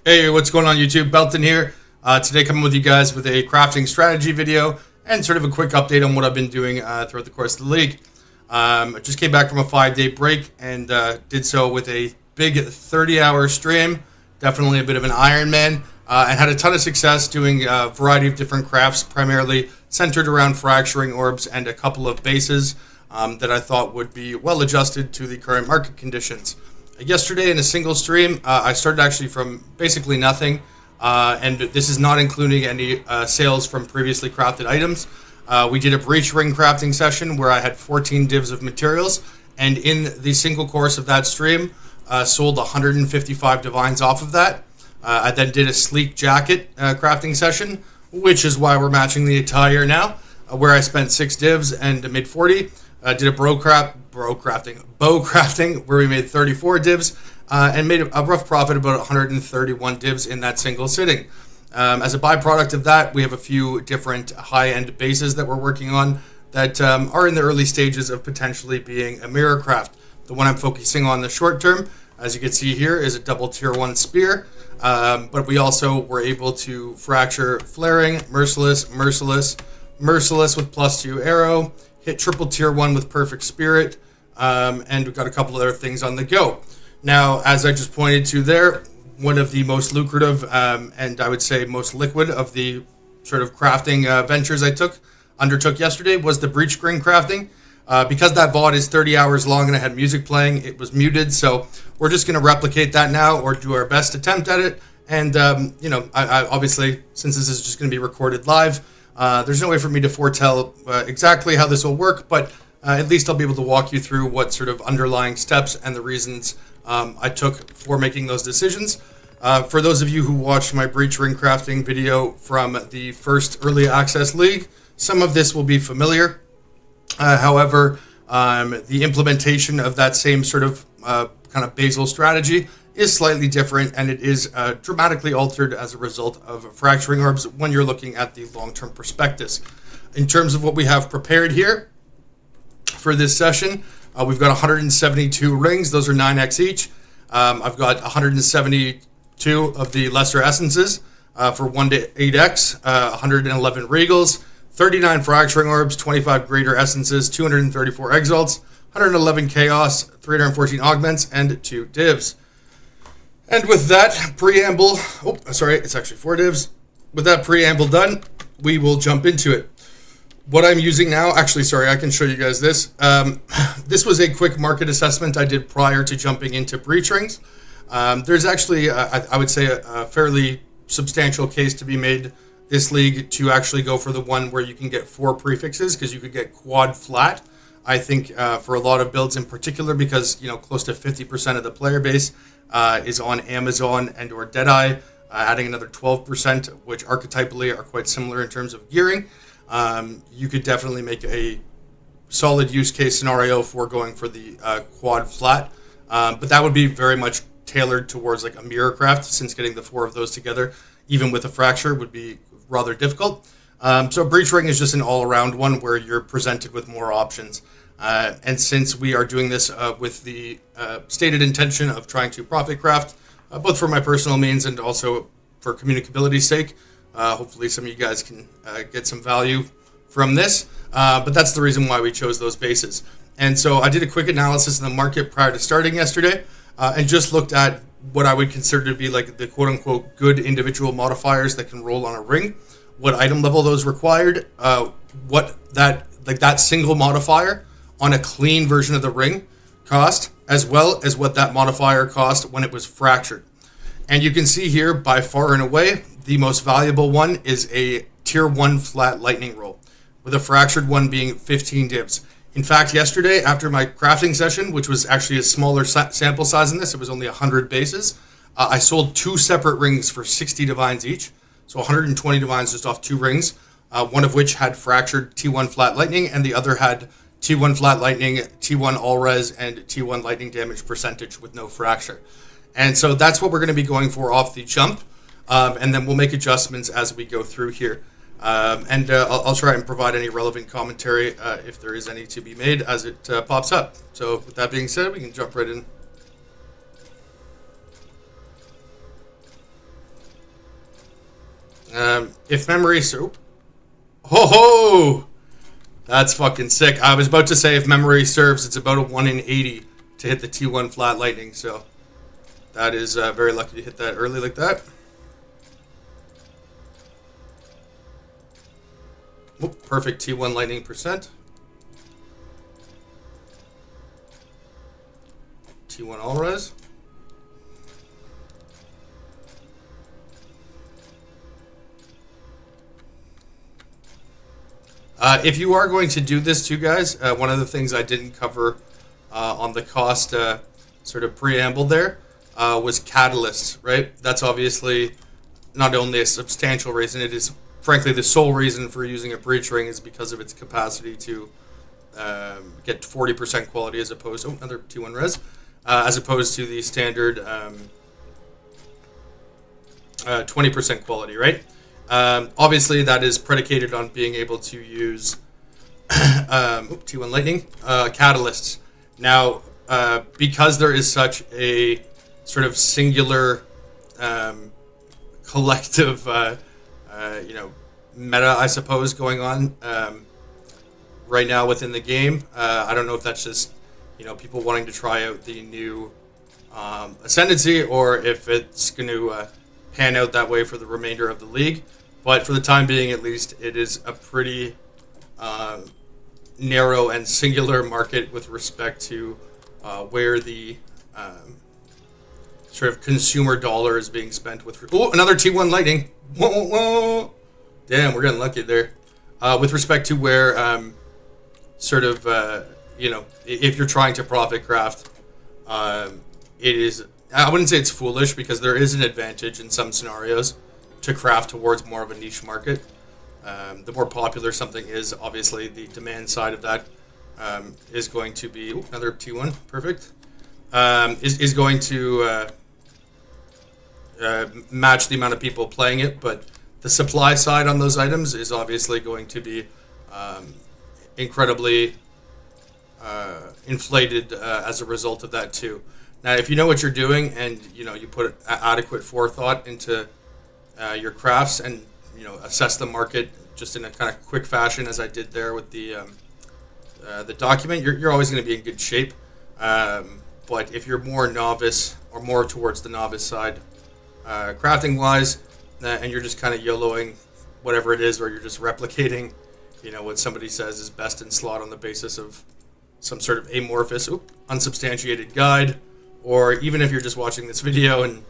Hey, what's going on YouTube? Belton here. Today coming with you guys with a crafting strategy video and sort of a quick update on what I've been doing throughout the course of the league. I just came back from a 5-day break and did so with a big 30-hour stream. Definitely a bit of an Iron Man. And had a ton of success doing a variety of different crafts, primarily centered around fracturing orbs and a couple of bases that I thought would be well adjusted to the current market conditions. Yesterday in a single stream, I started actually from basically nothing, and this is not including any sales from previously crafted items. We did a breach ring crafting session where I had 14 divs of materials, and in the single course of that stream, sold 155 divines off of that. I then did a sleek jacket crafting session, which is why we're matching the attire now, where I spent 6 divs and made 40. Did a bow crafting where we made 34 divs and made a rough profit about 131 divs in that single sitting. As a byproduct of that, we have a few different high-end bases that we're working on that are in the early stages of potentially being a mirror craft. The one I'm focusing on the short term, as you can see here, is a double tier 1 spear, but we also were able to fracture flaring, merciless with +2 arrow, hit triple tier 1 with perfect spirit, and we've got a couple other things on the go. Now, as I just pointed to there, one of the most lucrative and I would say most liquid of the sort of crafting ventures I undertook yesterday was the breach ring crafting. Because that VOD is 30 hours long and I had music playing, it was muted, so we're just going to replicate that now or do our best attempt at it. And, I obviously, since this is just going to be recorded live, there's no way for me to foretell exactly how this will work, but at least I'll be able to walk you through what sort of underlying steps and the reasons I took for making those decisions. For those of you who watched my breach ring crafting video from the first early access league, some of this will be familiar. However, the implementation of that same sort of kind of basal strategy is slightly different, and it is dramatically altered as a result of fracturing orbs when you're looking at the long-term prospectus. In terms of what we have prepared here for this session, we've got 172 rings. Those are 9x each. I've got 172 of the lesser essences for 1 to 8x, 111 regals, 39 fracturing orbs, 25 greater essences, 234 exalts, 111 chaos, 314 augments, and 2 divs. And with that preamble, it's actually 4 divs. With that preamble done, we will jump into it. What I'm using now, I can show you guys this. This was a quick market assessment I did prior to jumping into breach rings. There's actually, I would say, a fairly substantial case to be made this league to actually go for the one where you can get 4 prefixes, because you could get quad flat. I think for a lot of builds in particular, because close to 50% of the player base is on Amazon and or Deadeye, adding another 12%, which archetypally are quite similar in terms of gearing. You could definitely make a solid use case scenario for going for the quad flat, but that would be very much tailored towards like a mirror craft, since getting the 4 of those together, even with a fracture, would be rather difficult. So breach ring is just an all-around one where you're presented with more options. And since we are doing this with the stated intention of trying to profit craft, both for my personal means and also for communicability's sake, hopefully some of you guys can get some value from this. But that's the reason why we chose those bases. And so I did a quick analysis in the market prior to starting yesterday, and just looked at what I would consider to be like the quote-unquote good individual modifiers that can roll on a ring, what item level those required, what that single modifier on a clean version of the ring cost, as well as what that modifier cost when it was fractured. And you can see here, by far and away, the most valuable one is a tier 1 flat lightning roll, with a fractured one being 15 divs. In fact, yesterday, after my crafting session, which was actually a smaller sample size than this, it was only 100 bases, I sold 2 separate rings for 60 divines each. So 120 divines just off 2 rings, one of which had fractured T1 flat lightning, and the other had T1 flat lightning, T1 all res, and T1 lightning damage percentage with no fracture. And so that's what we're going to be going for off the jump, and then we'll make adjustments as we go through here. I'll try and provide any relevant commentary if there is any to be made as it pops up. So with that being said, we can jump right in. If memory serves, ho ho, that's fucking sick. I was about to say if memory serves, it's about a 1 in 80 to hit the T1 flat lightning. So that is very lucky to hit that early like that. Oop, perfect T1 lightning percent. T1 all res. If you are going to do this too, guys, one of the things I didn't cover on the cost sort of preamble there was catalysts, right? That's obviously not only a substantial reason, it is frankly the sole reason for using a breach ring is because of its capacity to get 40% quality as opposed to, another T1 res, as opposed to the standard 20% quality, right? Obviously, that is predicated on being able to use T1 Lightning catalysts. Now, because there is such a sort of singular collective, meta, I suppose, going on right now within the game. I don't know if that's just people wanting to try out the new Ascendancy, or if it's going to pan out that way for the remainder of the league. But for the time being, at least, it is a pretty narrow and singular market with respect to where the sort of consumer dollar is being spent with. Oh, another T1 Lightning. Whoa, whoa. Damn, we're getting lucky there. With respect to where if you're trying to profit craft, it is. I wouldn't say it's foolish because there is an advantage in some scenarios to craft towards more of a niche market. The more popular something is, obviously, the demand side of that is going to be another T1, perfect. Is going to match the amount of people playing it, but the supply side on those items is obviously going to be incredibly inflated as a result of that too. Now, if you know what you're doing and you put adequate forethought into your crafts and assess the market just in a kind of quick fashion, as I did there with the document, you're always going to be in good shape. But if you're more novice or more towards the novice side, crafting wise, and you're just kind of YOLOing whatever it is, or you're just replicating, what somebody says is best in slot on the basis of some sort of amorphous, unsubstantiated guide, or even if you're just watching this video and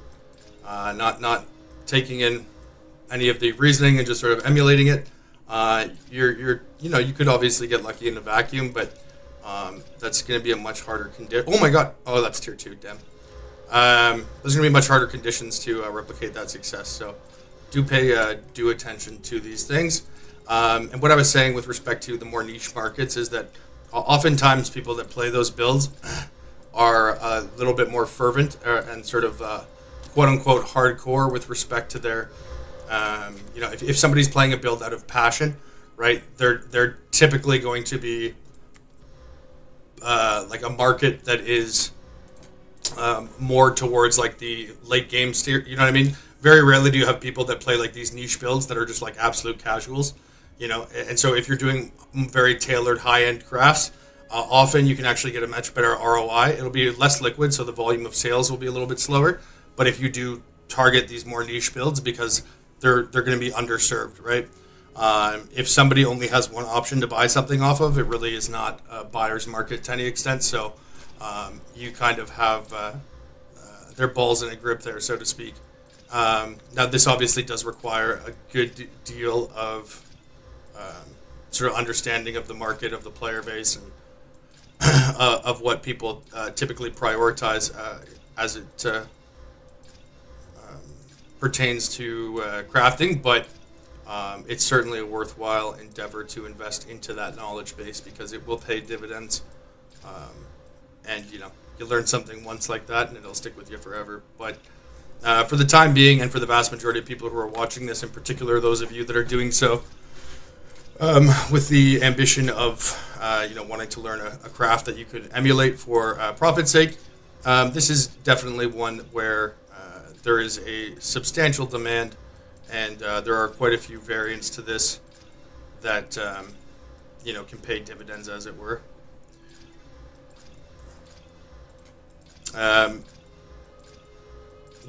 not taking in any of the reasoning and just sort of emulating it, you could obviously get lucky in a vacuum, but that's going to be a much harder condition. Oh my god! Oh, that's tier 2. Damn. There's going to be much harder conditions to replicate that success. So do pay due attention to these things. And what I was saying with respect to the more niche markets is that oftentimes people that play those builds are a little bit more fervent and sort of quote unquote hardcore with respect to their, if somebody's playing a build out of passion, right? They're typically going to be like a market that is more towards like the late game steer. You know what I mean? Very rarely do you have people that play like these niche builds that are just like absolute casuals. And so if you're doing very tailored high-end crafts, often you can actually get a much better ROI. It'll be less liquid, so the volume of sales will be a little bit slower. But if you do target these more niche builds, because they're going to be underserved, right? If somebody only has one option to buy something off of, it really is not a buyer's market to any extent. So you kind of have their balls in a grip there, so to speak. Now, this obviously does require a good deal of sort of understanding of the market, of the player base, and of what people typically prioritize as it pertains to crafting. But it's certainly a worthwhile endeavor to invest into that knowledge base because it will pay dividends. And, you learn something once like that and it'll stick with you forever. But for the time being, and for the vast majority of people who are watching this, in particular those of you that are doing so with the ambition of wanting to learn a craft that you could emulate for profit's sake, this is definitely one where there is a substantial demand and there are quite a few variants to this that can pay dividends, as it were.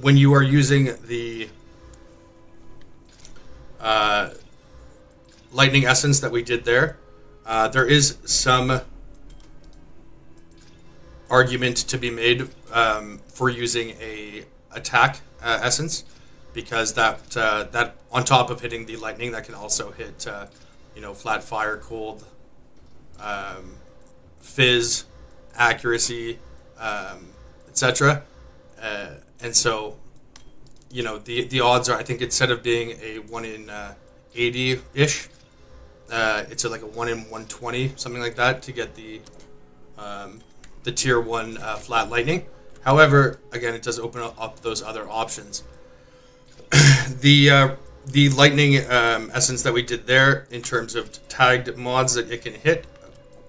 When you are using the lightning essence that we did there, there is some argument to be made for using a attack essence, because that on top of hitting the lightning, that can also hit flat fire, cold, fizz, accuracy, etc. And so the odds are, I think, instead of being a 1 in 80 ish, it's like a 1 in 120, something like that, to get the tier 1 flat lightning. However, again, it does open up those other options. The lightning essence that we did there, in terms of tagged mods that it can hit,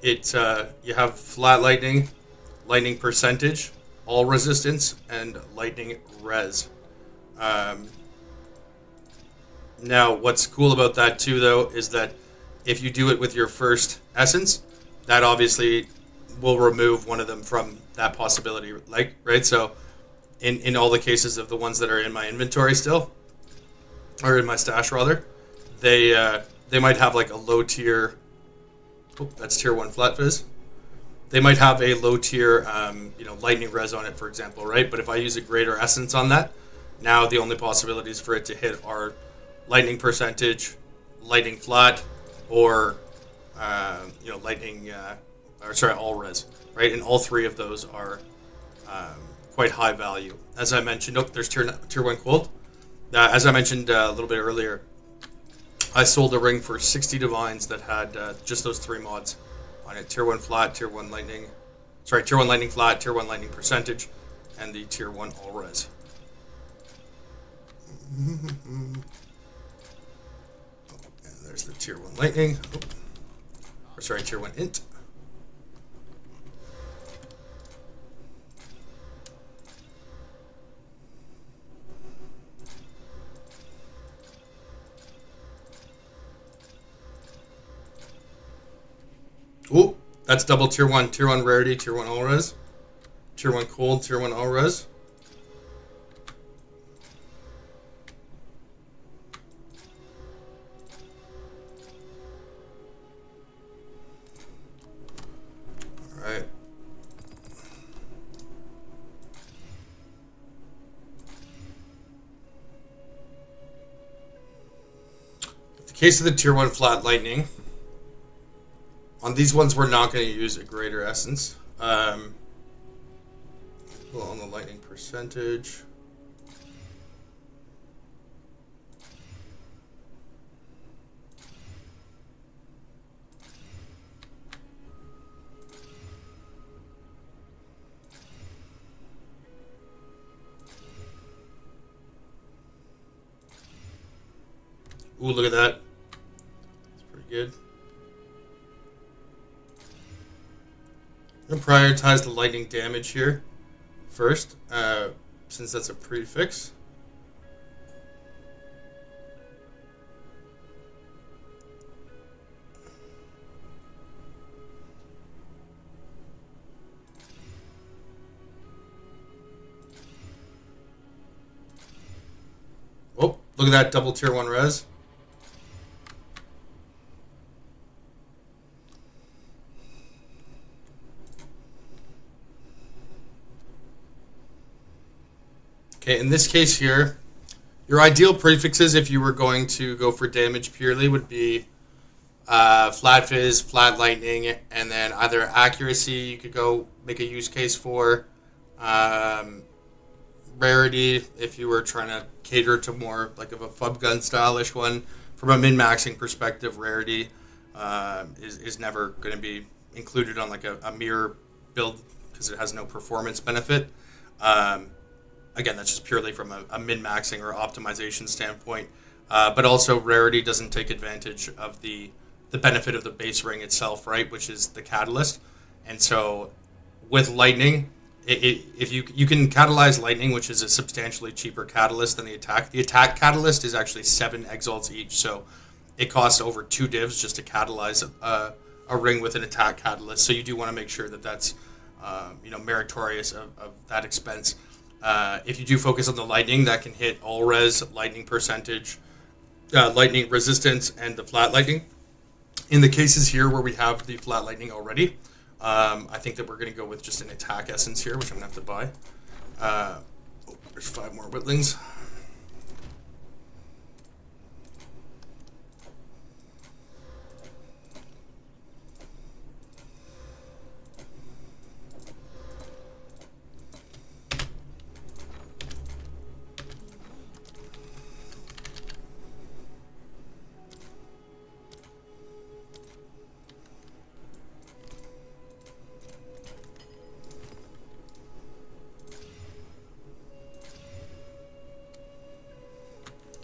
you have flat lightning, lightning percentage, all resistance, and lightning res. Now, what's cool about that too, though, is that if you do it with your first essence, that obviously will remove one of them from that possibility, right? So in all the cases of the ones that are in my inventory still, or in my stash rather, they might have like a low tier. Oh, that's tier 1 flat fizz. They might have a low tier, lightning res on it, for example, right? But if I use a greater essence on that, now the only possibilities for it to hit are lightning percentage, lightning flat, or lightning, all res, right? And all three of those are quite high value. As I mentioned, there's tier 1 cold. As I mentioned a little bit earlier, I sold a ring for 60 divines that had just those 3 mods on it: tier 1 flat, tier 1 lightning, tier 1 lightning flat, tier 1 lightning percentage, and the tier 1 all res. And there's the tier 1 lightning. Tier 1 int. Ooh, that's double tier 1. Tier 1 rarity, tier 1 all res. Tier 1 cold, tier 1 all res. Alright. In the case of the tier 1 flat lightning, on these ones, we're not going to use a greater essence. On the lightning percentage. Ooh, look at that. That's pretty good. I'm going to prioritize the lightning damage here first, since that's a prefix. Oh, look at that double tier 1 res. Okay, in this case here, your ideal prefixes, if you were going to go for damage purely, would be flat fizz, flat lightning, and then either accuracy you could go make a use case for, rarity if you were trying to cater to more like of a fub gun stylish one. From a min-maxing perspective, rarity is never going to be included on like a mirror build because it has no performance benefit. Again, that's just purely from a min-maxing or optimization standpoint. But also, rarity doesn't take advantage of the benefit of the base ring itself, right? Which is the catalyst. And so, with lightning, if you can catalyze lightning, which is a substantially cheaper catalyst than the attack. The attack catalyst is actually 7 exalts each, so it costs over 2 divs just to catalyze a ring with an attack catalyst. So you do want to make sure that that's meritorious of that expense. If you do focus on the lightning, that can hit all res, lightning percentage, lightning resistance, and the flat lightning. In the cases here where we have the flat lightning already, I think that we're going to go with just an attack essence here, which I'm going to have to buy. There's 5 more whittlings.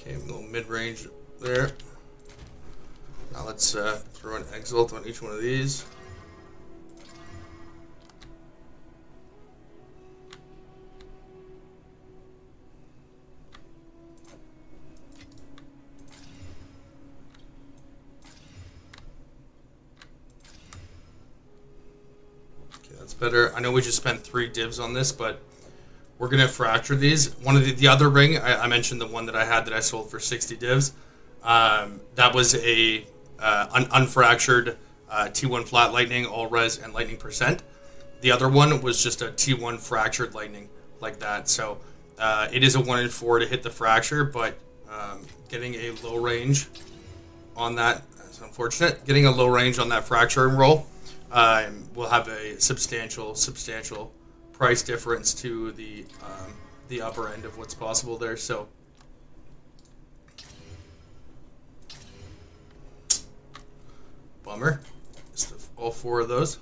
Okay, a little mid-range there. Now let's throw an exalt on each one of these. Okay, that's better. I know we just spent 3 divs on this, but we're going to fracture these. One of the other ring, I mentioned the one that I had that I sold for 60 divs. That was a unfractured T1 flat lightning, all res, and lightning percent. The other one was just a T1 fractured lightning like that. So it is a 1 in 4 to hit the fracture, but getting a low range on that is unfortunate. Getting a low range on that fracturing roll will have a substantial price difference to the upper end of what's possible there. So bummer. Just all 4 of those.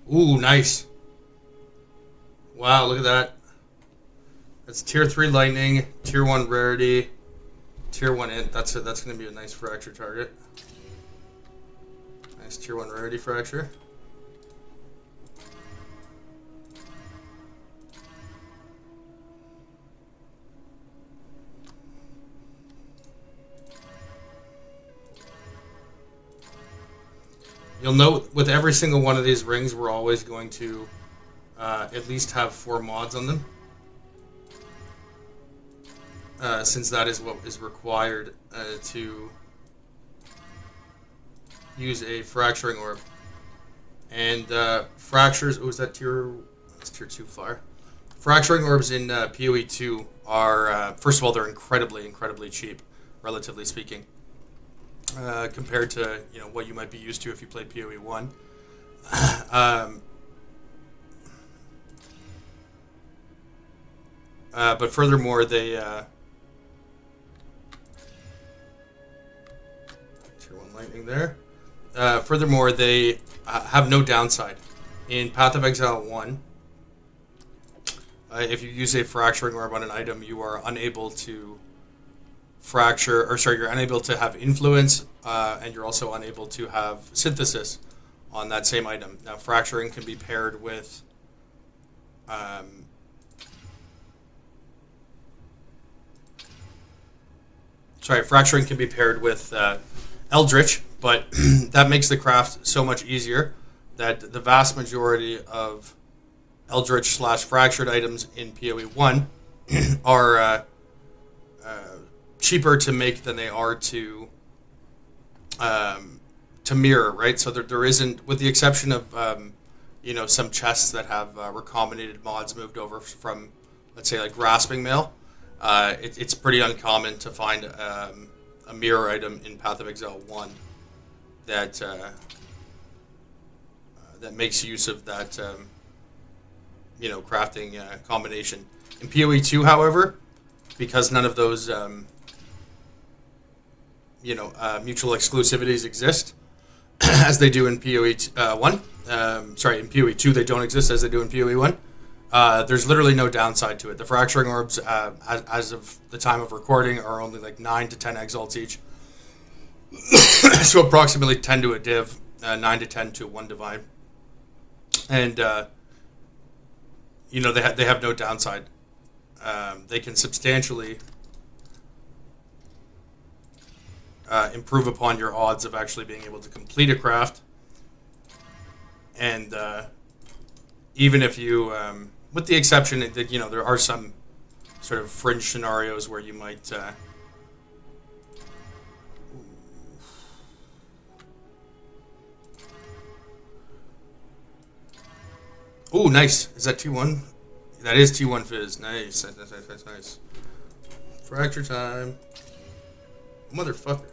Ooh, nice. Wow, look at that. That's tier 3 lightning, tier 1 rarity, tier 1 int. That's going to be a nice fracture target. Nice tier 1 rarity fracture. You'll note with every single one of these rings, we're always going to at least have 4 mods on them. Since that is what is required to use a fracturing orb. And fractures, oh, is that tier? That's tier 2 flyer. Fracturing orbs in PoE 2 are, first of all, they're incredibly cheap, relatively speaking, compared to what you might be used to if you played PoE 1. But furthermore, they tier 1 lightning there. Furthermore, they have no downside. In Path of Exile 1, if you use a fracturing orb on an item, you are unable to you're unable to have influence, and you're also unable to have synthesis on that same item. Now, fracturing can be paired with fracturing can be paired with Eldritch, but that makes the craft so much easier that the vast majority of Eldritch / fractured items in PoE 1 are cheaper to make than they are to mirror, right? So there isn't, with the exception of some chests that have recombinated mods moved over from, let's say, like Grasping Mail. It's pretty uncommon to find a mirror item in Path of Exile 1 that makes use of that crafting combination. In PoE 2, however, because none of those mutual exclusivities exist as they do in PoE 1. In PoE 2 they don't exist as they do in PoE 1. There's literally no downside to it. The fracturing orbs, as of the time of recording, are only like 9 to 10 exalts each. So approximately 10 to a div, 9 to 10 to 1 divine. And, they have no downside. They can substantially improve upon your odds of actually being able to complete a craft. And even if you, with the exception that, there are some sort of fringe scenarios where you might... Ooh, nice. Is that T1? That is T1 Fizz. Nice. Nice. Fracture time. Motherfucker.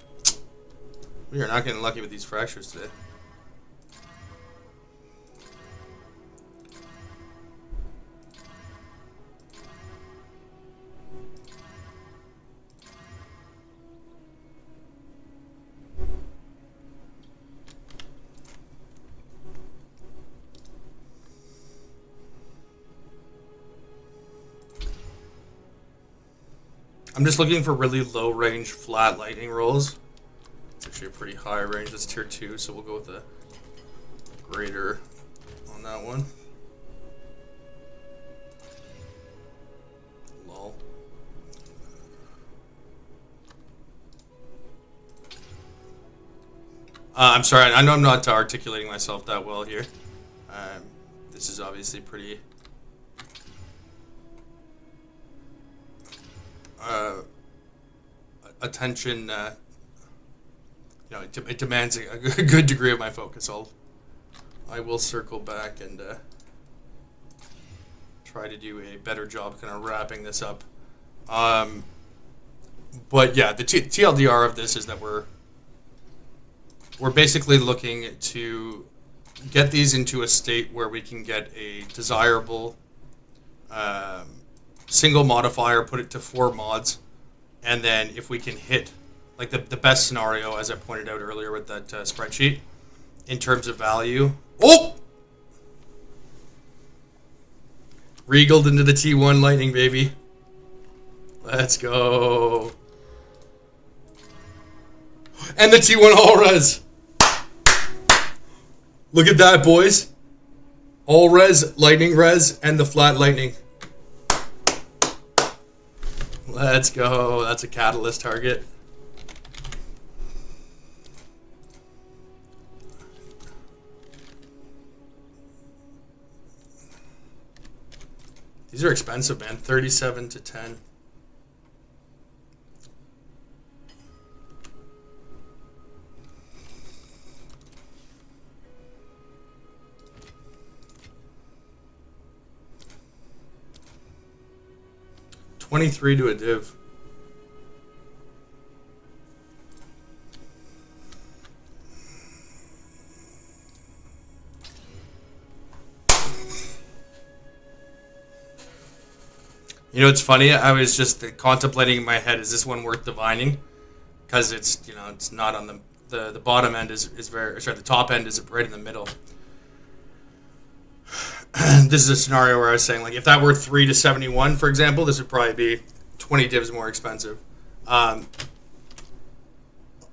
We are not getting lucky with these fractures today. I'm just looking for really low range flat lightning rolls. It's actually a pretty high range. That's tier 2, so we'll go with the greater on that one. Lol. I'm sorry, I know I'm not articulating myself that well here. This is obviously pretty... attention, it demands a good degree of my focus. I will circle back and try to do a better job kind of wrapping this up. But yeah, the TLDR of this is that we're basically looking to get these into a state where we can get a desirable single modifier, put it to 4 mods, and then if we can hit, like the best scenario, as I pointed out earlier with that spreadsheet, in terms of value. Oh! Regaled into the T1 Lightning, baby. Let's go. And the T1 All Res. Look at that, boys. All Res, Lightning Res, and the Flat Lightning. Let's go. That's a catalyst target. These are expensive, man. 37 to 10. $23 to a div. It's funny. I was just contemplating in my head, is this one worth divining? Because it's, it's not on the bottom end is very, sorry, the top end is right in the middle. This is a scenario where I was saying, like, if that were 3 to 71, for example, this would probably be 20 divs more expensive.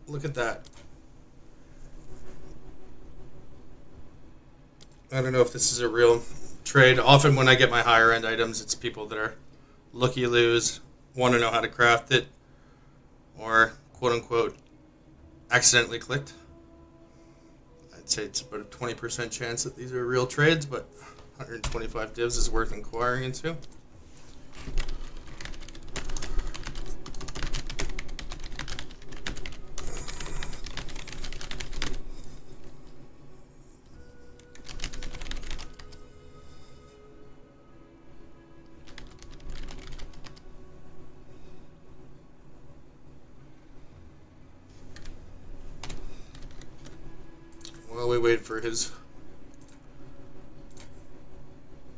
Look at that. I don't know if this is a real trade. Often when I get my higher end items, it's people that are looky-loos, want to know how to craft it, or quote-unquote accidentally clicked. I'd say it's about a 20% chance that these are real trades, but 125 divs is worth inquiring into. While we wait for his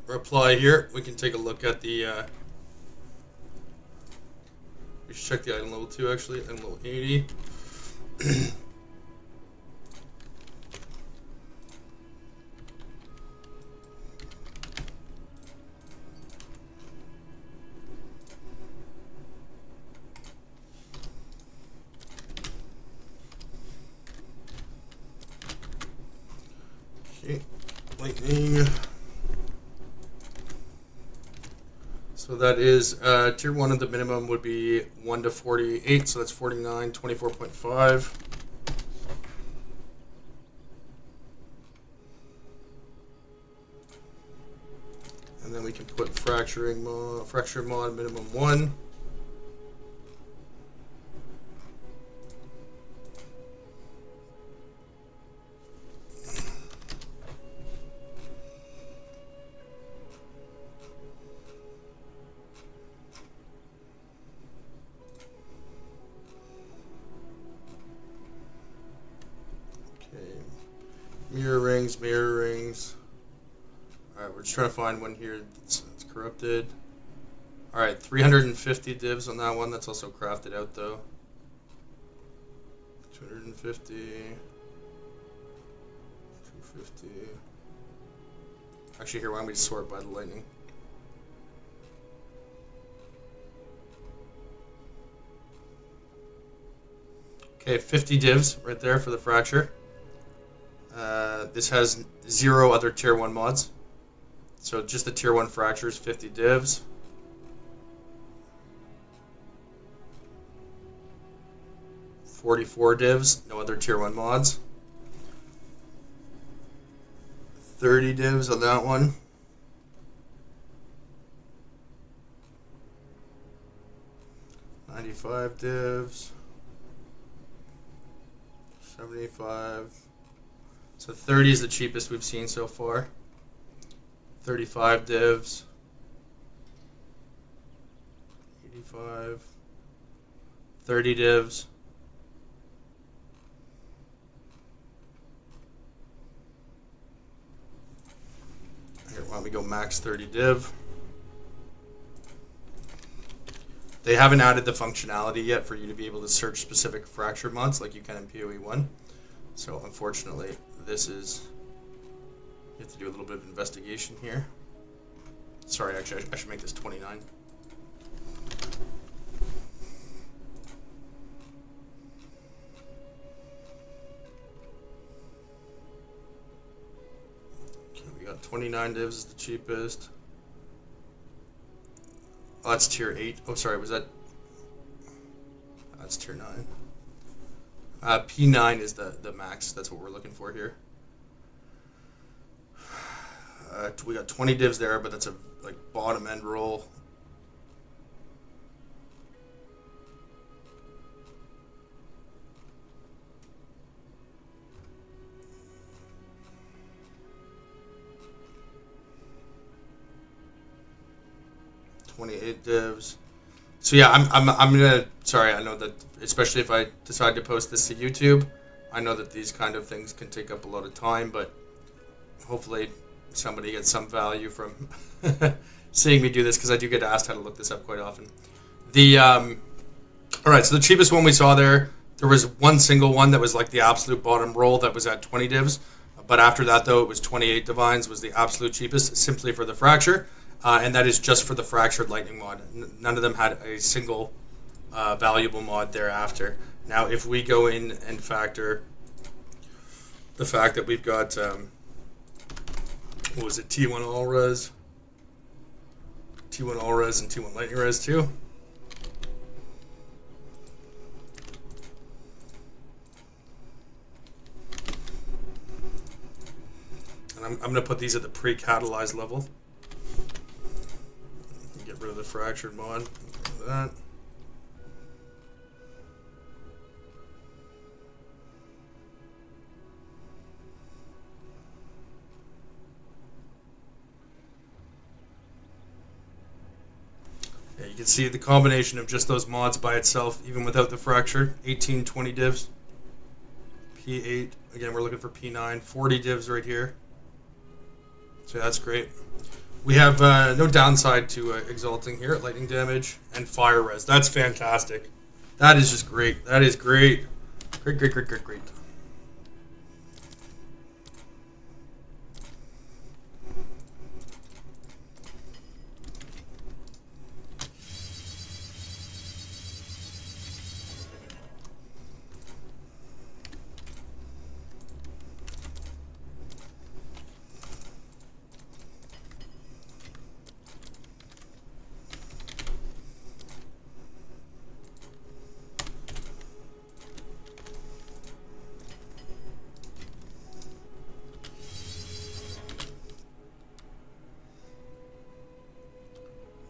reply here, we can take a look at the we should check the item level 2 actually, item level 80. Okay, lightning. So that is tier 1 at the minimum would be 1 to 48, so that's 49, 24.5. And then we can put fracture mod minimum 1. Mirror rings. Alright, we're just trying to find one here that's corrupted. Alright, 350 divs on that one. That's also crafted out though. 250. 250. Actually, here, why don't we sort by the lightning? Okay, 50 divs right there for the fracture. This has 0 other tier 1 mods. So just the tier 1 fractures, 50 divs. $44 divs, no other tier 1 mods. 30 divs on that one. $95 divs. 75. So 30 is the cheapest we've seen so far. 35 divs. 85. 30 divs. Here, why don't we go max 30 div? They haven't added the functionality yet for you to be able to search specific fracture mods like you can in PoE 1. So unfortunately, this is, you have to do a little bit of investigation here. Sorry, actually, I should make this 29. Okay, we got 29 divs is the cheapest. Oh, that's tier 8. Oh, sorry, was that? That's tier 9. P9 is the max. That's what we're looking for here. We got 20 divs there, but that's a like bottom end roll. $28 divs. So yeah, I'm gonna. Sorry, I know that especially if I decide to post this to YouTube, I know that these kind of things can take up a lot of time, but hopefully somebody gets some value from seeing me do this because I do get asked how to look this up quite often. All right, so the cheapest one we saw there was one single one that was like the absolute bottom roll that was at 20 divs, but after that though it was 28 divines was the absolute cheapest simply for the fracture. And that is just for the fractured lightning mod. None of them had a single valuable mod thereafter. Now, if we go in and factor the fact that we've got, what was it, T1 All Res, T1 All Res, and T1 Lightning Res too. And I'm going to put these at the pre-catalyzed level. Get rid of the fractured mod. Like that. Yeah, you can see the combination of just those mods by itself, even without the fracture. 18, 20 divs. P8. Again, we're looking for P9. 40 divs right here. So that's great. We have no downside to exalting here at lightning damage and fire res. That's fantastic. That is just great. That is great. Great, great, great, great, great.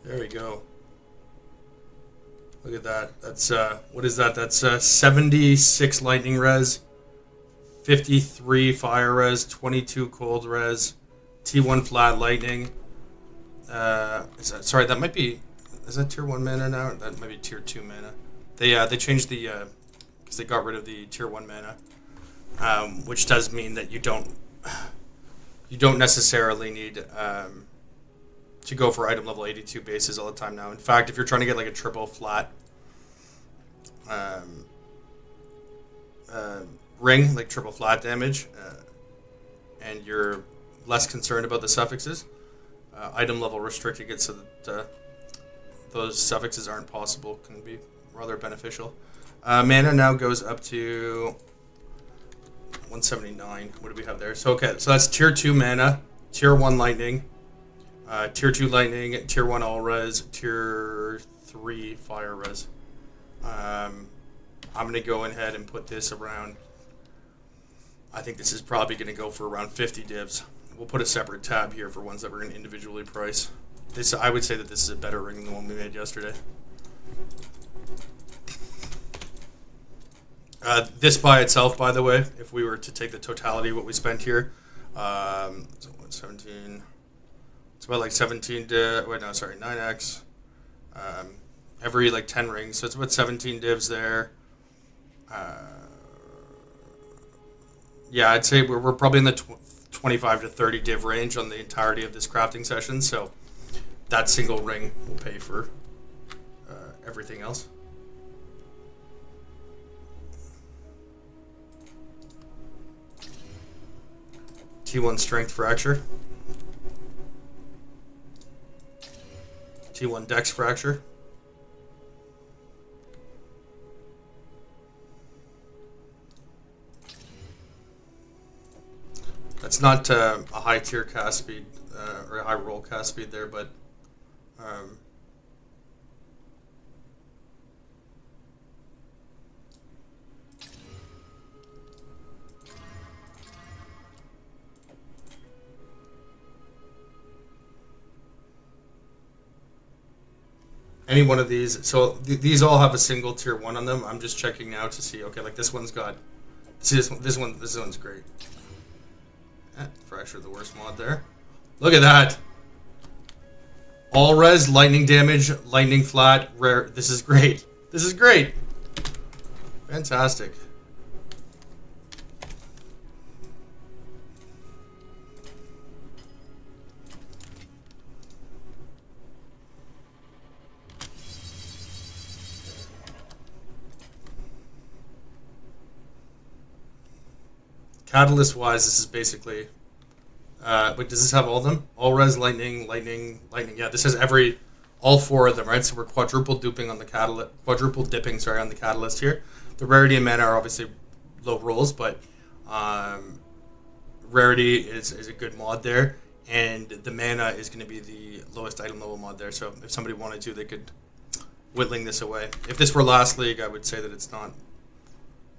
There we go. Look at that. That's what is that? That's 76 lightning res, 53 fire res, 22 cold res, T1 flat lightning. Sorry, that might be. Is that tier 1 mana now? Or that might be tier 2 mana. They changed the because they got rid of the tier 1 mana, which does mean that you don't necessarily need to go for item level 82 bases all the time now. In fact, if you're trying to get like a triple flat ring, like triple flat damage, and you're less concerned about the suffixes, item level restricting it so that those suffixes aren't possible can be rather beneficial. Mana now goes up to 179. What do we have there? So okay, so that's tier 2 mana, tier 1 lightning, tier 2 lightning, tier 1 all res, tier 3 fire res. I'm going to go ahead and put this around. I think this is probably going to go for around 50 divs. We'll put a separate tab here for ones that we're going to individually price. This, I would say that this is a better ring than the one we made yesterday. This by itself, by the way, if we were to take the totality of what we spent here, so 17. It's about like 17 to, wait, no, sorry, 9x. Every like 10 rings, so it's about 17 divs there. Yeah, I'd say we're probably in the 25 to 30 div range on the entirety of this crafting session, so that single ring will pay for everything else. T1 strength fracture. T1 dex fracture. That's not a high tier cast speed or a high roll cast speed there, but any one of these. So these all have a single tier 1 on them. I'm just checking now to see. Okay, like this one's got. See this one's great. Fracture the worst mod there. Look at that. All res, lightning damage, lightning flat, rare. This is great. This is great. Fantastic. Catalyst wise, this is basically. Wait, does this have all of them? All res, lightning, lightning, lightning. Yeah, this has all 4 of them, right? So we're quadruple dipping on the catalyst here. The rarity and mana are obviously low rolls, but rarity is a good mod there, and the mana is going to be the lowest item level mod there. So if somebody wanted to, they could whittling this away. If this were last league, I would say that it's not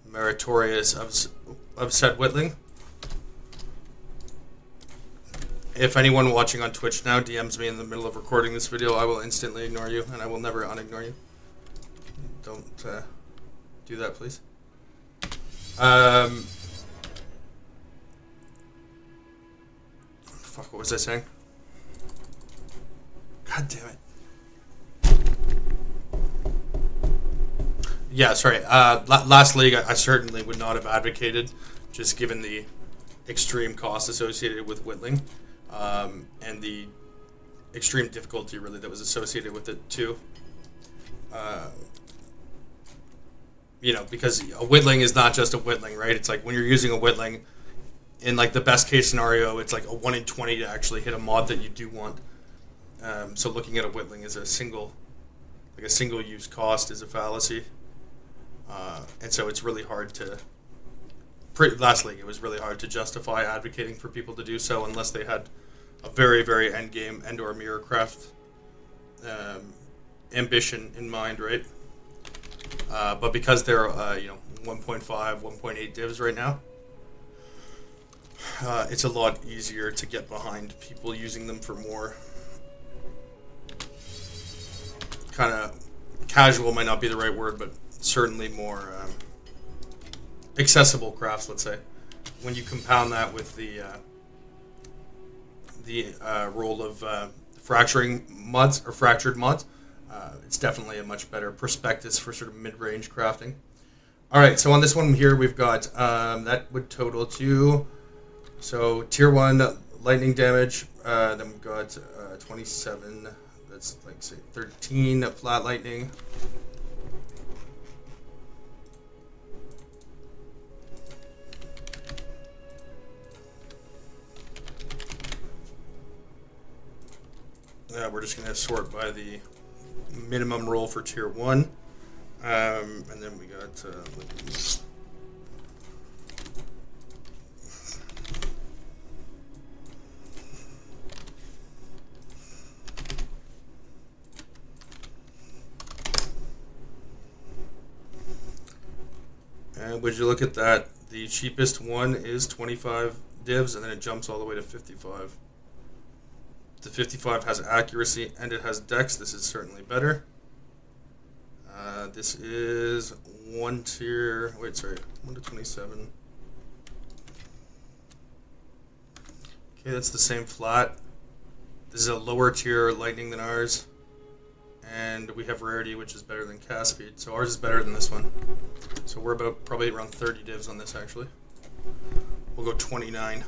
meritorious of said whittling. If anyone watching on Twitch now DMs me in the middle of recording this video, I will instantly ignore you, and I will never unignore you. Don't do that, please. Fuck, what was I saying? God damn it. Yeah, sorry. Last league, I certainly would not have advocated, just given the extreme cost associated with whittling, and the extreme difficulty, really, that was associated with it, too. because a whittling is not just a whittling, right? It's like when you're using a whittling, in like the best case scenario, it's like a 1 in 20 to actually hit a mod that you do want. So looking at a whittling as a single use cost is a fallacy, and so it's really hard to. Last league, it was really hard to justify advocating for people to do so unless they had a very, very end game and/or mirrorcraft ambition in mind, right? But because they're 1.5, 1.8 divs right now, it's a lot easier to get behind people using them for more kind of casual, might not be the right word, but certainly more accessible crafts, let's say. When you compound that with the role of fracturing mods or fractured mods, it's definitely a much better prospectus for sort of mid-range crafting. All right, so on this one here, we've got that would total to tier 1 lightning damage. Then we've got 27. That's like say 13 flat lightning. We're just going to sort by the minimum roll for tier 1. And then we got and would you look at that? The cheapest one is 25 divs, and then it jumps all the way to 55. The 55 has accuracy and it has dex. This is certainly better. This is 1 tier. 1 to 27. Okay, that's the same flat. This is a lower tier lightning than ours. And we have rarity, which is better than cast speed. So ours is better than this one. So we're probably around 30 divs on this, actually. We'll go 29.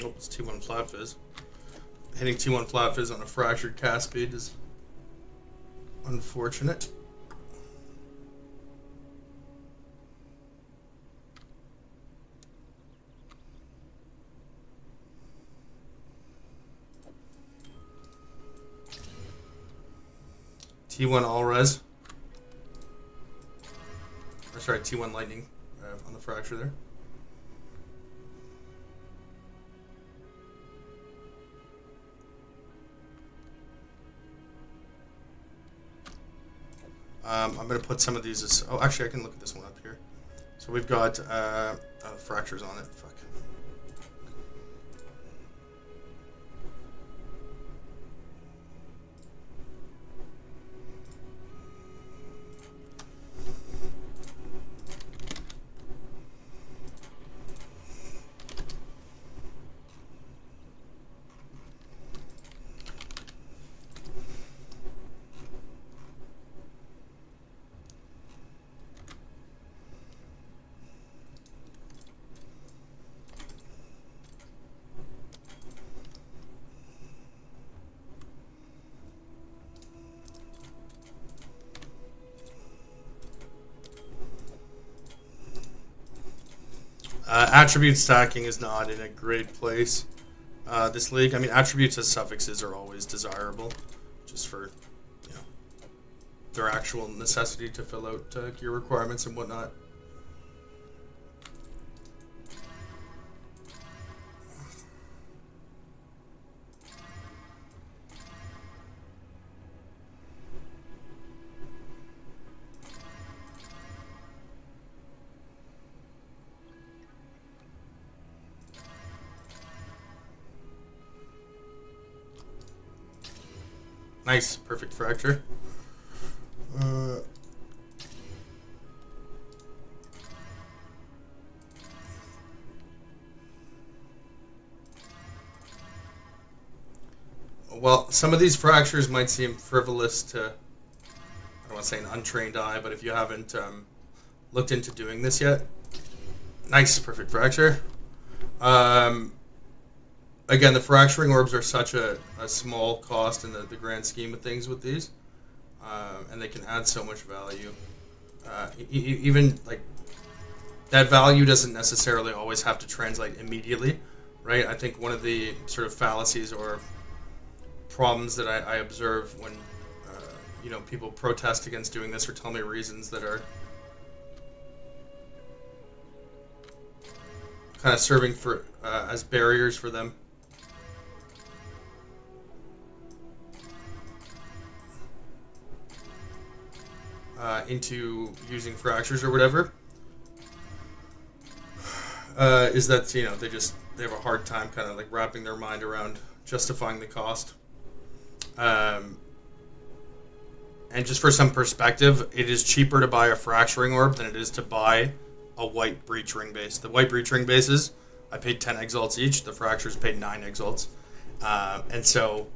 Oh, it's T1 flat fizz. Hitting T1 flat fizz on a fractured cast speed is unfortunate. T1 all res. Or sorry, T1 lightning on the fracture there. I'm going to put some of these as... Oh, actually, I can look at this one up here. So we've got fractures on it. Fuck. Attribute stacking is not in a great place this league. I mean, attributes as suffixes are always desirable, just for their actual necessity to fill out gear requirements and whatnot. Nice, perfect fracture. Well, some of these fractures might seem frivolous to... How do want to say an untrained eye, but if you haven't looked into doing this yet, nice, perfect fracture. Again, the fracturing orbs are such a small cost in the grand scheme of things with these, and they can add so much value. Even like that value doesn't necessarily always have to translate immediately, right? I think one of the sort of fallacies or problems that I observe when people protest against doing this or tell me reasons that are kind of serving for as barriers for them. Into using fractures or whatever, is that they have a hard time kind of like wrapping their mind around justifying the cost. And just for some perspective, it is cheaper to buy a fracturing orb than it is to buy a white breach ring base. The white breach ring bases, I paid 10 exalts each. The fractures paid 9 exalts. And so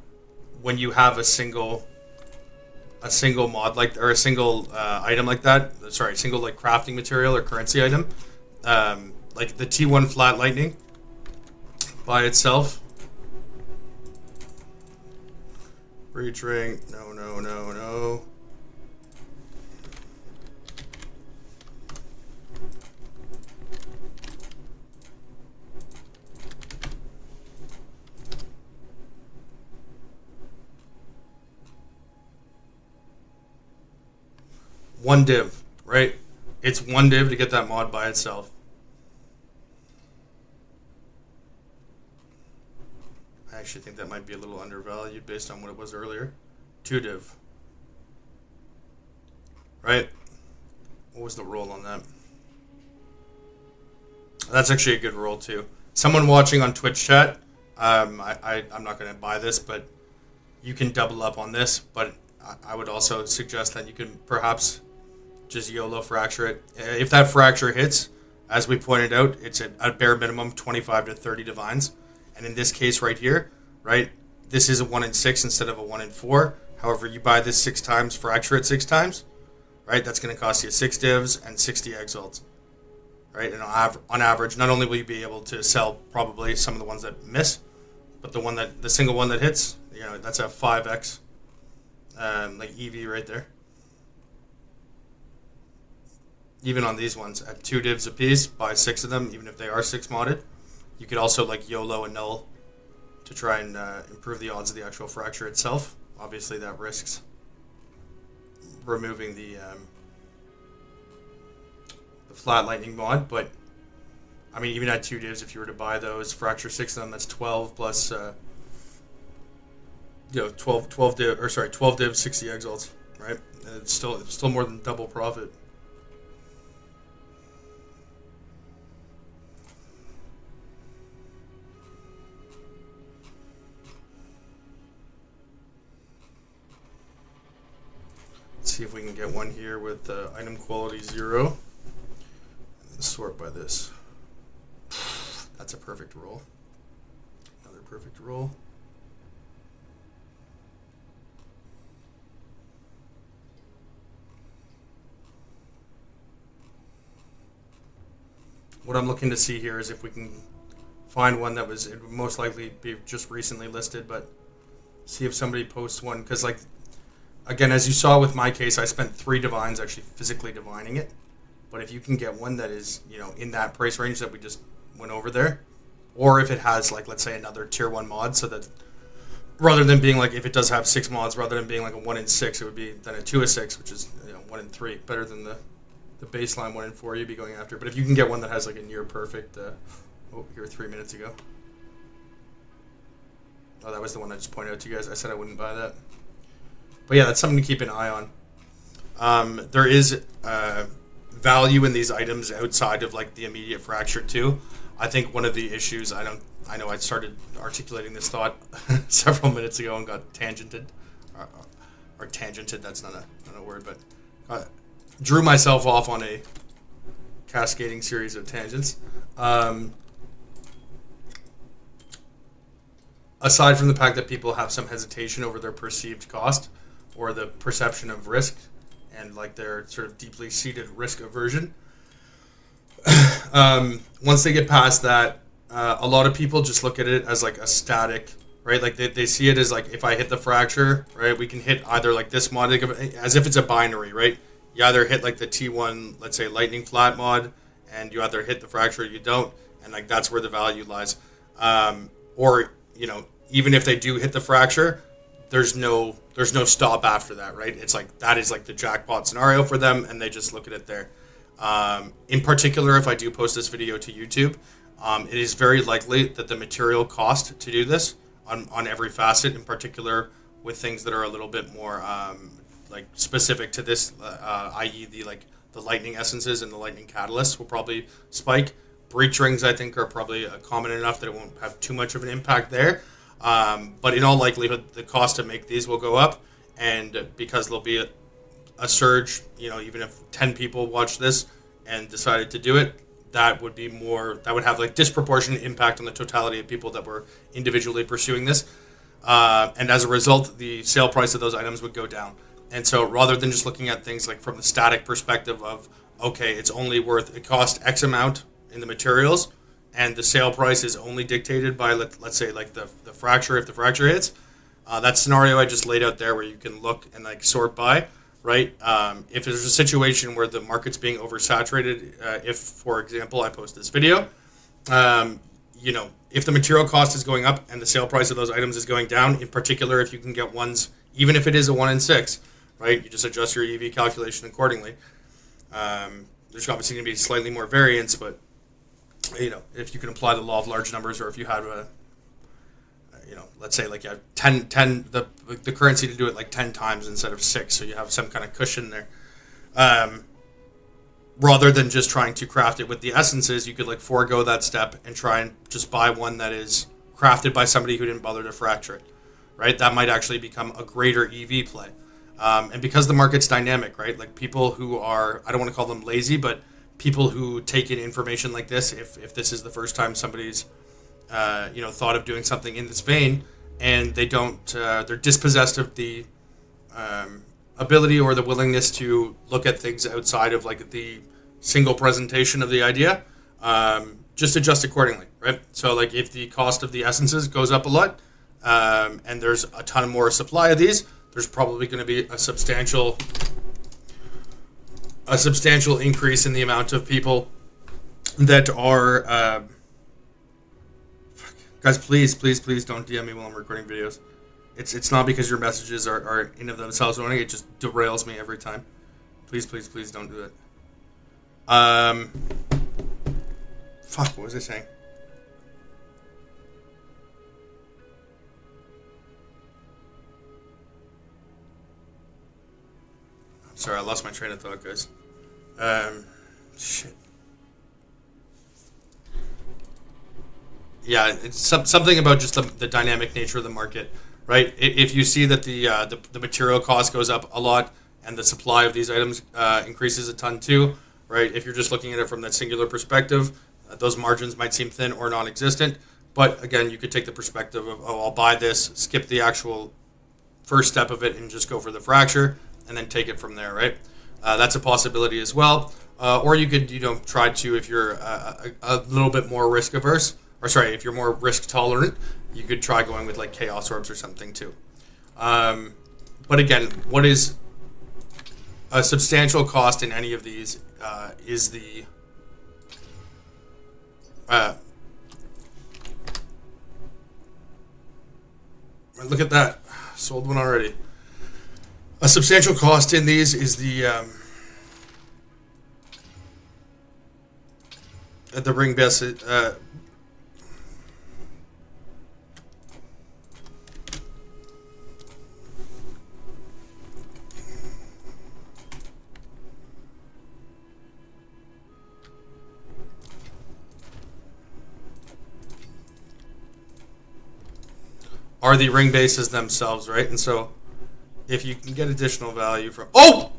when you have a single mod or a single item like that, single like crafting material or currency item, like the T1 flat lightning by itself. Breach ring, no. One div, right? It's one div to get that mod by itself. I actually think that might be a little undervalued based on what it was earlier. 2 div. Right? What was the roll on that? That's actually a good roll too. Someone watching on Twitch chat, I'm not going to buy this, but you can double up on this, but I would also suggest that you can perhaps just YOLO fracture it. If that fracture hits, as we pointed out, it's at bare minimum 25 to 30 divines. And in this case right here, right, this is a 1 in 6 instead of a 1 in 4. However, you buy this 6 times, fracture it 6 times, right? That's going to cost you 6 divs and 60 exalts, right? And on average, not only will you be able to sell probably some of the ones that miss, but the single one that hits, that's a 5x, like EV right there. Even on these ones, at 2 divs a piece, buy 6 of them, even if they are 6 modded. You could also like YOLO and null to try and improve the odds of the actual fracture itself. Obviously, that risks removing the flat lightning mod, but I mean, even at 2 divs, if you were to buy those, fracture 6 of them, that's 12 plus 12 divs, 60 exalts, right? It's still more than double profit. See if we can get one here with item quality 0 and then sort by this. That's a perfect roll. Another perfect roll. What I'm looking to see here is if we can find one that it would most likely be just recently listed, but see if somebody posts one, because like, again, as you saw with my case, I spent 3 divines actually physically divining it. But if you can get one that is, in that price range that we just went over there, or if it has, like, let's say another tier 1 mod, so that rather than being like, if it does have 6 mods, rather than being like a 1 in 6, it would be then a 2 in 6, which is 1 in 3, better than the baseline 1 in 4 you'd be going after. But if you can get one that has like a near perfect, here 3 minutes ago. Oh, that was the one I just pointed out to you guys. I said I wouldn't buy that. But yeah, that's something to keep an eye on. There is value in these items outside of like the immediate fracture too. I think one of the issues, I know I started articulating this thought several minutes ago and got tangented. Or tangented, that's not a word, but drew myself off on a cascading series of tangents. Aside from the fact that people have some hesitation over their perceived cost or the perception of risk and like their sort of deeply seated risk aversion. Once they get past that, a lot of people just look at it as like a static, right? Like they see it as like, if I hit the fracture, right, we can hit either like this mod, as if it's a binary, right? You either hit like the T1, let's say lightning flat mod, and you either hit the fracture or you don't, and like that's where the value lies. Or, you know, even if they do hit the fracture, there's no stop after that, right? It's like that is like the jackpot scenario for them, and they just look at it there. In particular, if I do post this video to YouTube, it is very likely that the material cost to do this on every facet, in particular with things that are a little bit more like specific to this, i.e. the lightning essences and the lightning catalysts will probably spike. Breach rings, I think, are probably common enough that it won't have too much of an impact there. But in all likelihood, the cost to make these will go up, and because there'll be a surge, you know, even if 10 people watch this and decided to do it, that would have like disproportionate impact on the totality of people that were individually pursuing this. And as a result, the sale price of those items would go down. And so rather than just looking at things like from the static perspective of, okay, it cost X amount in the materials, and the sale price is only dictated by, let's say, like the fracture, if the fracture hits. That scenario I just laid out there, where you can look and like sort by, right? If there's a situation where the market's being oversaturated, if, for example, I post this video, you know, if the material cost is going up and the sale price of those items is going down, in particular, if you can get ones, even if it is a 1 in 6, right? You just adjust your EV calculation accordingly. There's obviously going to be slightly more variance, but you know, if you can apply the law of large numbers, or if you have you know, let's say like you have 10 the currency to do it like 10 times instead of 6, so you have some kind of cushion there. Rather than just trying to craft it with the essences, you could like forego that step and try and just buy one that is crafted by somebody who didn't bother to fracture it, right? That might actually become a greater EV play. And because the market's dynamic, right? Like people who are, I don't want to call them lazy, but people who take in information like this, if this is the first time somebody's you know, thought of doing something in this vein, and they don't they're dispossessed of the ability or the willingness to look at things outside of like the single presentation of the idea, just adjust accordingly, right? So like if the cost of the essences goes up a lot, and there's a ton more supply of these, there's probably going to be a substantial increase in the amount of people that are guys, please don't DM me while I'm recording videos. It's not because your messages are in of themselves annoying, it just derails me every time. Please don't do it. Fuck, what was I saying? I'm sorry, I lost my train of thought, guys. Shit. Yeah, it's something about just the dynamic nature of the market, right? If you see that the material cost goes up a lot and the supply of these items increases a ton too, right? If you're just looking at it from that singular perspective, those margins might seem thin or non-existent. But again, you could take the perspective of, oh, I'll buy this, skip the actual first step of it, and just go for the fracture, and then take it from there, right? That's a possibility as well. Or you could, you know, try to, if you're a little bit more risk averse, or sorry, if you're more risk tolerant, you could try going with like chaos orbs or something too. But again, what is a substantial cost in any of these is the look at that, sold one already. A substantial cost in these is the ring best. Are the ring bases themselves, right? And so if you can get additional value from... Oh!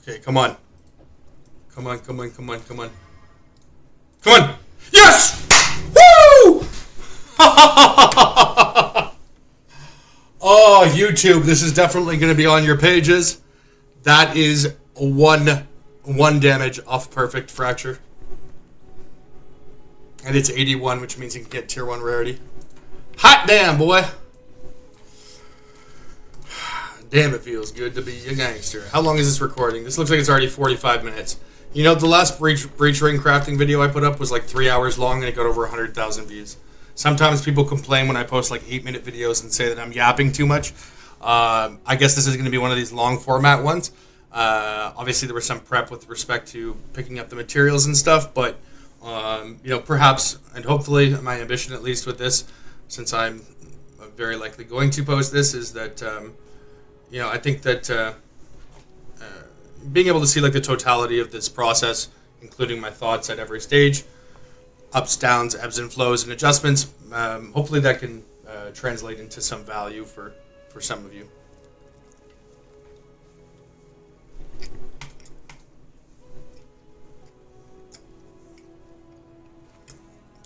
Okay, come on. Come on. Yes! Woo! Oh, YouTube, this is definitely going to be on your pages. That is one damage off perfect fracture. And it's 81, which means you can get tier 1 rarity. Hot damn, boy. Damn, it feels good to be a gangster. How long is this recording? This looks like it's already 45 minutes. You know, the last breach ring crafting video I put up was like 3 hours long and it got over 100,000 views. Sometimes people complain when I post like 8-minute videos and say that I'm yapping too much. I guess this is going to be one of these long format ones. Obviously, there was some prep with respect to picking up the materials and stuff, but you know, perhaps and hopefully, my ambition at least with this, since I'm very likely going to post this, is that you know, I think that being able to see like the totality of this process, including my thoughts at every stage, ups, downs, ebbs and flows, and adjustments, hopefully that can translate into some value for some of you.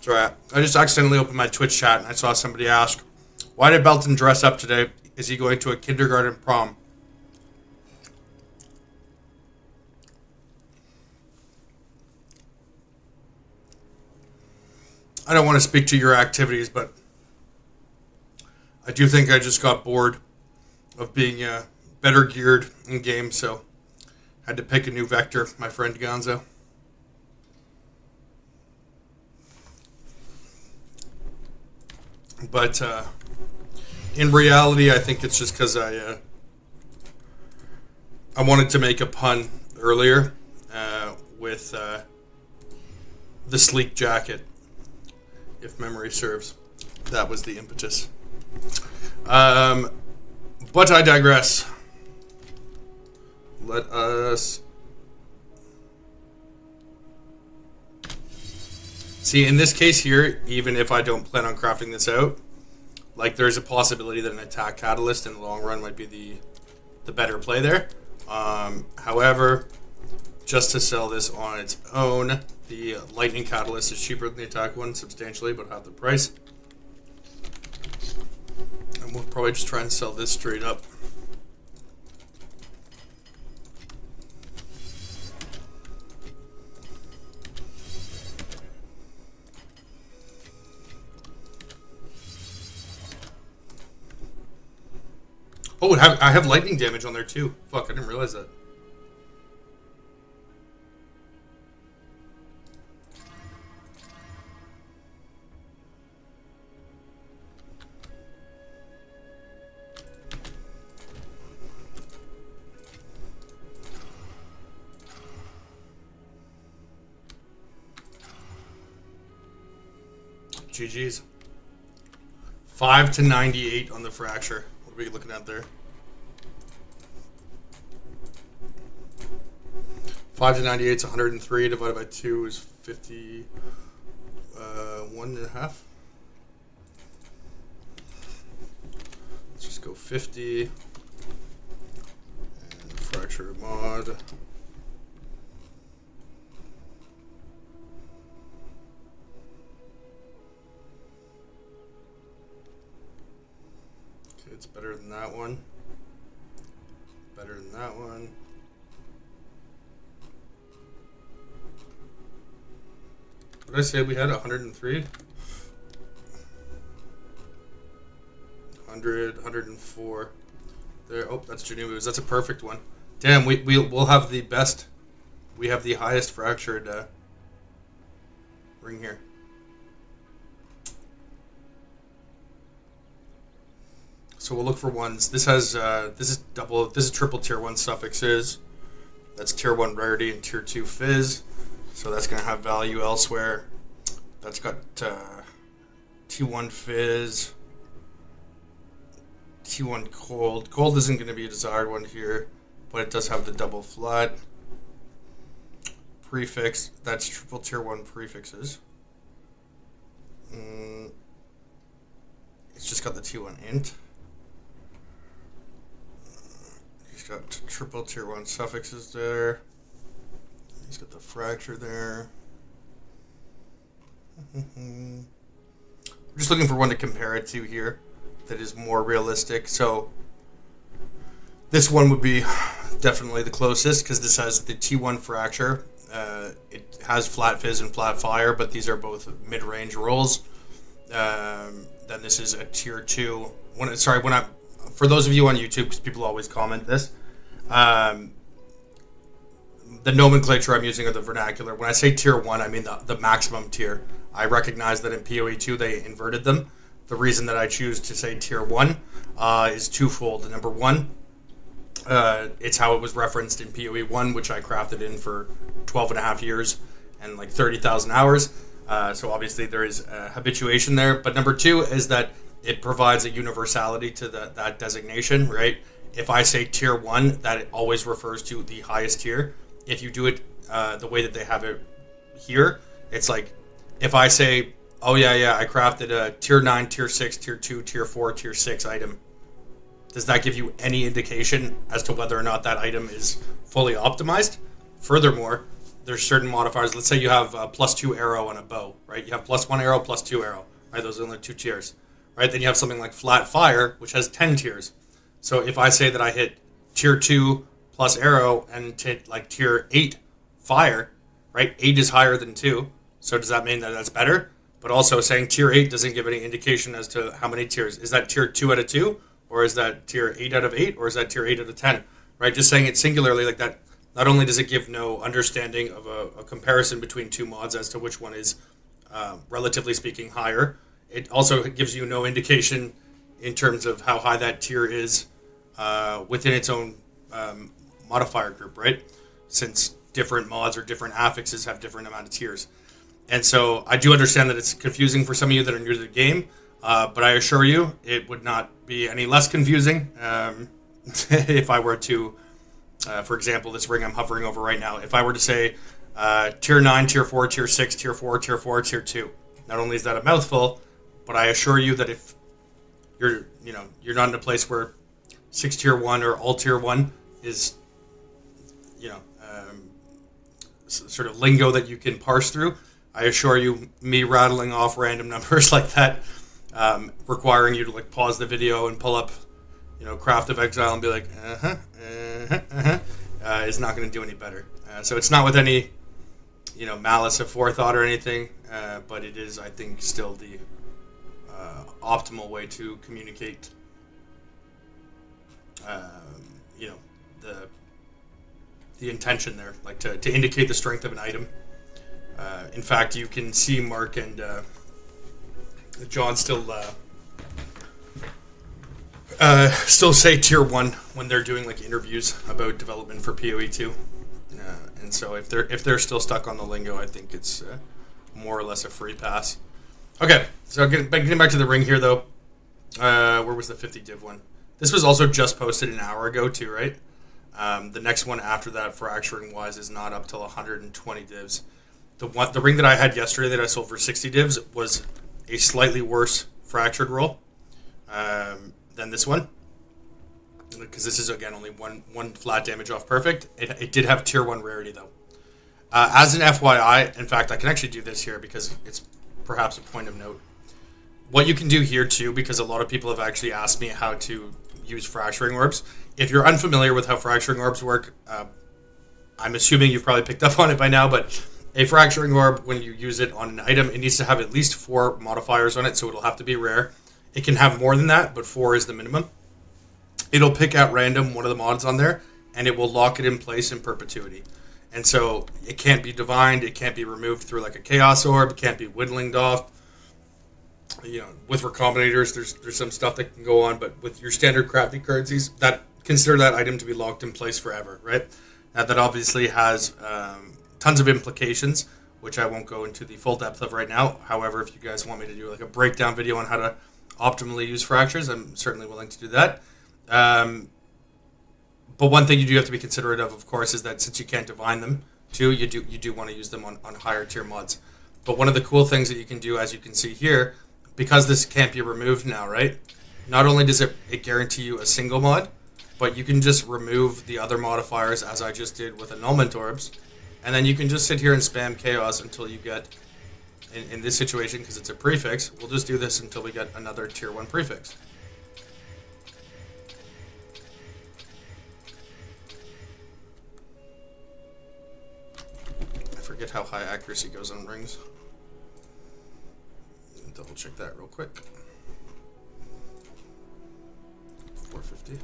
Sorry, I just accidentally opened my Twitch chat and I saw somebody ask, why did Belton dress up today? Is he going to a kindergarten prom? I don't want to speak to your activities, but I do think I just got bored of being better geared in game, so had to pick a new vector, my friend Gonzo. But in reality, I think it's just because I wanted to make a pun earlier with the sleek jacket, if memory serves. That was the impetus. But I digress. Let us see, in this case here, even if I don't plan on crafting this out, like there's a possibility that an attack catalyst in the long run might be the better play there. However, just to sell this on its own, the lightning catalyst is cheaper than the attack one substantially, but half the price. And we'll probably just try and sell this straight up. Oh, I have lightning damage on there too. Fuck, I didn't realize that. GG's. 5 to 98 on the fracture. What are we looking at there? 5 to 98 is 103 divided by 2 is 50. 1.5. Let's just go 50. And fracture mod. It's better than that one. Better than that one. What did I say we had? 103? 100, 104. There. Oh, that's Janubu's. That's a perfect one. Damn, we'll have the best. We have the highest fractured ring here. So we'll look for ones. This has this is triple tier 1 suffixes. That's tier 1 rarity and tier 2 fizz. So that's gonna have value elsewhere. That's got T1 fizz, T1 cold. Cold isn't gonna be a desired one here, but it does have the double flat. Prefix, that's triple tier 1 prefixes. It's just got the T1 int. He's got triple tier 1 suffixes there. He's got the fracture there. We're just looking for one to compare it to here that is more realistic. So this one would be definitely the closest because this has the T1 fracture. It has flat fizz and flat fire, but these are both mid-range rolls. Then this is a tier 2. For those of you on YouTube, because people always comment this, the nomenclature I'm using of the vernacular. When I say tier 1, I mean the maximum tier. I recognize that in PoE 2 they inverted them. The reason that I choose to say tier 1 is twofold. Number one, it's how it was referenced in PoE 1, which I crafted in for 12 and a half years and like 30,000 hours. So obviously there is habituation there. But number two is that it provides a universality to that designation, right? If I say tier 1, that it always refers to the highest tier. If you do it the way that they have it here, it's like if I say, oh yeah, I crafted a tier 9, tier 6, tier 2, tier 4, tier 6 item. Does that give you any indication as to whether or not that item is fully optimized? Furthermore, there's certain modifiers. Let's say you have a +2 arrow on a bow, right? You have +1 arrow, +2 arrow, right? Those are only 2 tiers, right? Then you have something like flat fire, which has 10 tiers. So if I say that I hit tier 2 plus arrow and hit like tier 8 fire, right? 8 is higher than 2. So does that mean that that's better? But also saying tier 8 doesn't give any indication as to how many tiers. Is that tier 2 out of 2? Or is that tier 8 out of 8? Or is that tier 8 out of 10? Right? Just saying it singularly like that, not only does it give no understanding of a comparison between two mods as to which one is, relatively speaking, higher, it also gives you no indication in terms of how high that tier is within its own modifier group, right? Since different mods or different affixes have different amount of tiers. And so I do understand that it's confusing for some of you that are new to the game, but I assure you it would not be any less confusing if I were to, for example, this ring I'm hovering over right now, if I were to say tier 9, tier 4, tier 6, tier 4, tier 4, tier 2. Not only is that a mouthful, but I assure you that if you're not in a place where 6 tier 1 or all tier 1 is, sort of lingo that you can parse through, I assure you, me rattling off random numbers like that, requiring you to like pause the video and pull up, Craft of Exile and be like, is not going to do any better. So it's not with any, malice of forethought or anything, but it is, I think, still the optimal way to communicate, the intention there, like to indicate the strength of an item. In fact, you can see Mark and John still say tier 1 when they're doing like interviews about development for PoE 2. And so if they're still stuck on the lingo, I think it's more or less a free pass. Okay, so getting back to the ring here though. Where was the 50 div one? This was also just posted an hour ago too, right? The next one after that, fracturing wise, is not up till 120 divs. The ring that I had yesterday that I sold for 60 divs was a slightly worse fractured roll than this one, because this is again only one flat damage off perfect. It did have tier 1 rarity though. As an FYI, in fact, I can actually do this here because it's perhaps a point of note. What you can do here too, because a lot of people have actually asked me how to use fracturing orbs. If you're unfamiliar with how fracturing orbs work, I'm assuming you've probably picked up on it by now, but a fracturing orb, when you use it on an item, it needs to have at least 4 modifiers on it, so it'll have to be rare. It can have more than that, but 4 is the minimum. It'll pick at random one of the mods on there, and it will lock it in place in perpetuity. And so it can't be divined, it can't be removed through like a chaos orb, it can't be whittlinged off. With recombinators, there's some stuff that can go on, but with your standard crafting currencies, consider that item to be locked in place forever, right? Now that obviously has tons of implications, which I won't go into the full depth of right now. However, if you guys want me to do like a breakdown video on how to optimally use fractures, I'm certainly willing to do that. But one thing you do have to be considerate of course, is that since you can't divine them, too, you do want to use them on higher tier mods. But one of the cool things that you can do, as you can see here, because this can't be removed now, right? Not only does it guarantee you a single mod, but you can just remove the other modifiers, as I just did with annulment orbs, and then you can just sit here and spam chaos until you get, in this situation, because it's a prefix, we'll just do this until we get another tier 1 prefix. forget how high accuracy goes on rings. Double check that real quick. 450.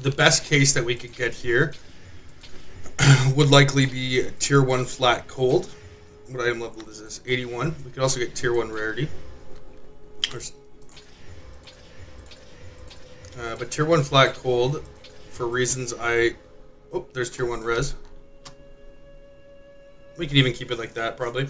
The best case that we could get here would likely be tier 1 flat cold. What item level is this? 81. We could also get tier 1 rarity. But tier 1 flat cold, for reasons oh, there's tier 1 res. We could even keep it like that, probably.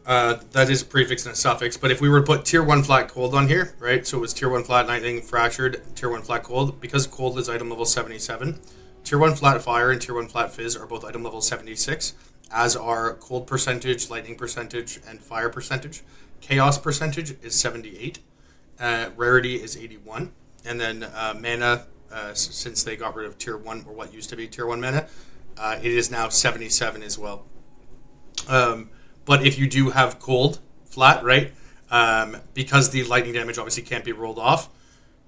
That is a prefix and a suffix, but if we were to put tier 1 flat cold on here, right, so it was tier 1 flat lightning, fractured, tier 1 flat cold, because cold is item level 77, tier 1 flat fire and tier 1 flat fizz are both item level 76, as are cold percentage, lightning percentage, and fire percentage. Chaos percentage is 78, rarity is 81, and then mana, since they got rid of tier 1, or what used to be tier 1 mana, it is now 77 as well. But if you do have cold flat, right, because the lightning damage obviously can't be rolled off,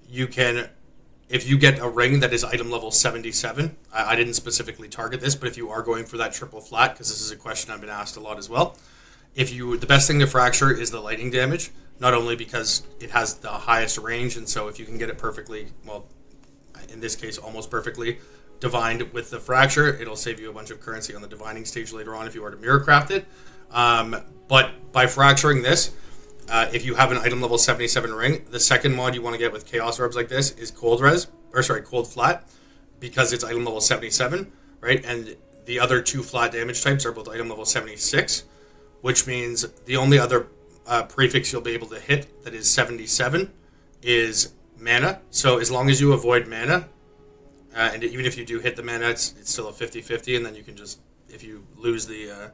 you can, if you get a ring that is item level 77, I didn't specifically target this, but if you are going for that triple flat, because this is a question I've been asked a lot as well, the best thing to fracture is the lightning damage, not only because it has the highest range, and so if you can get it perfectly, well, in this case, almost perfectly divined with the fracture, it'll save you a bunch of currency on the divining stage later on if you were to mirror craft it. But by fracturing this, if you have an item level 77 ring, the second mod you want to get with chaos orbs like this is cold flat, because it's item level 77, right? And the other two flat damage types are both item level 76, which means the only other prefix you'll be able to hit that is 77 is mana. So as long as you avoid mana, and even if you do hit the mana, it's still a 50-50, and then you can just, if you lose the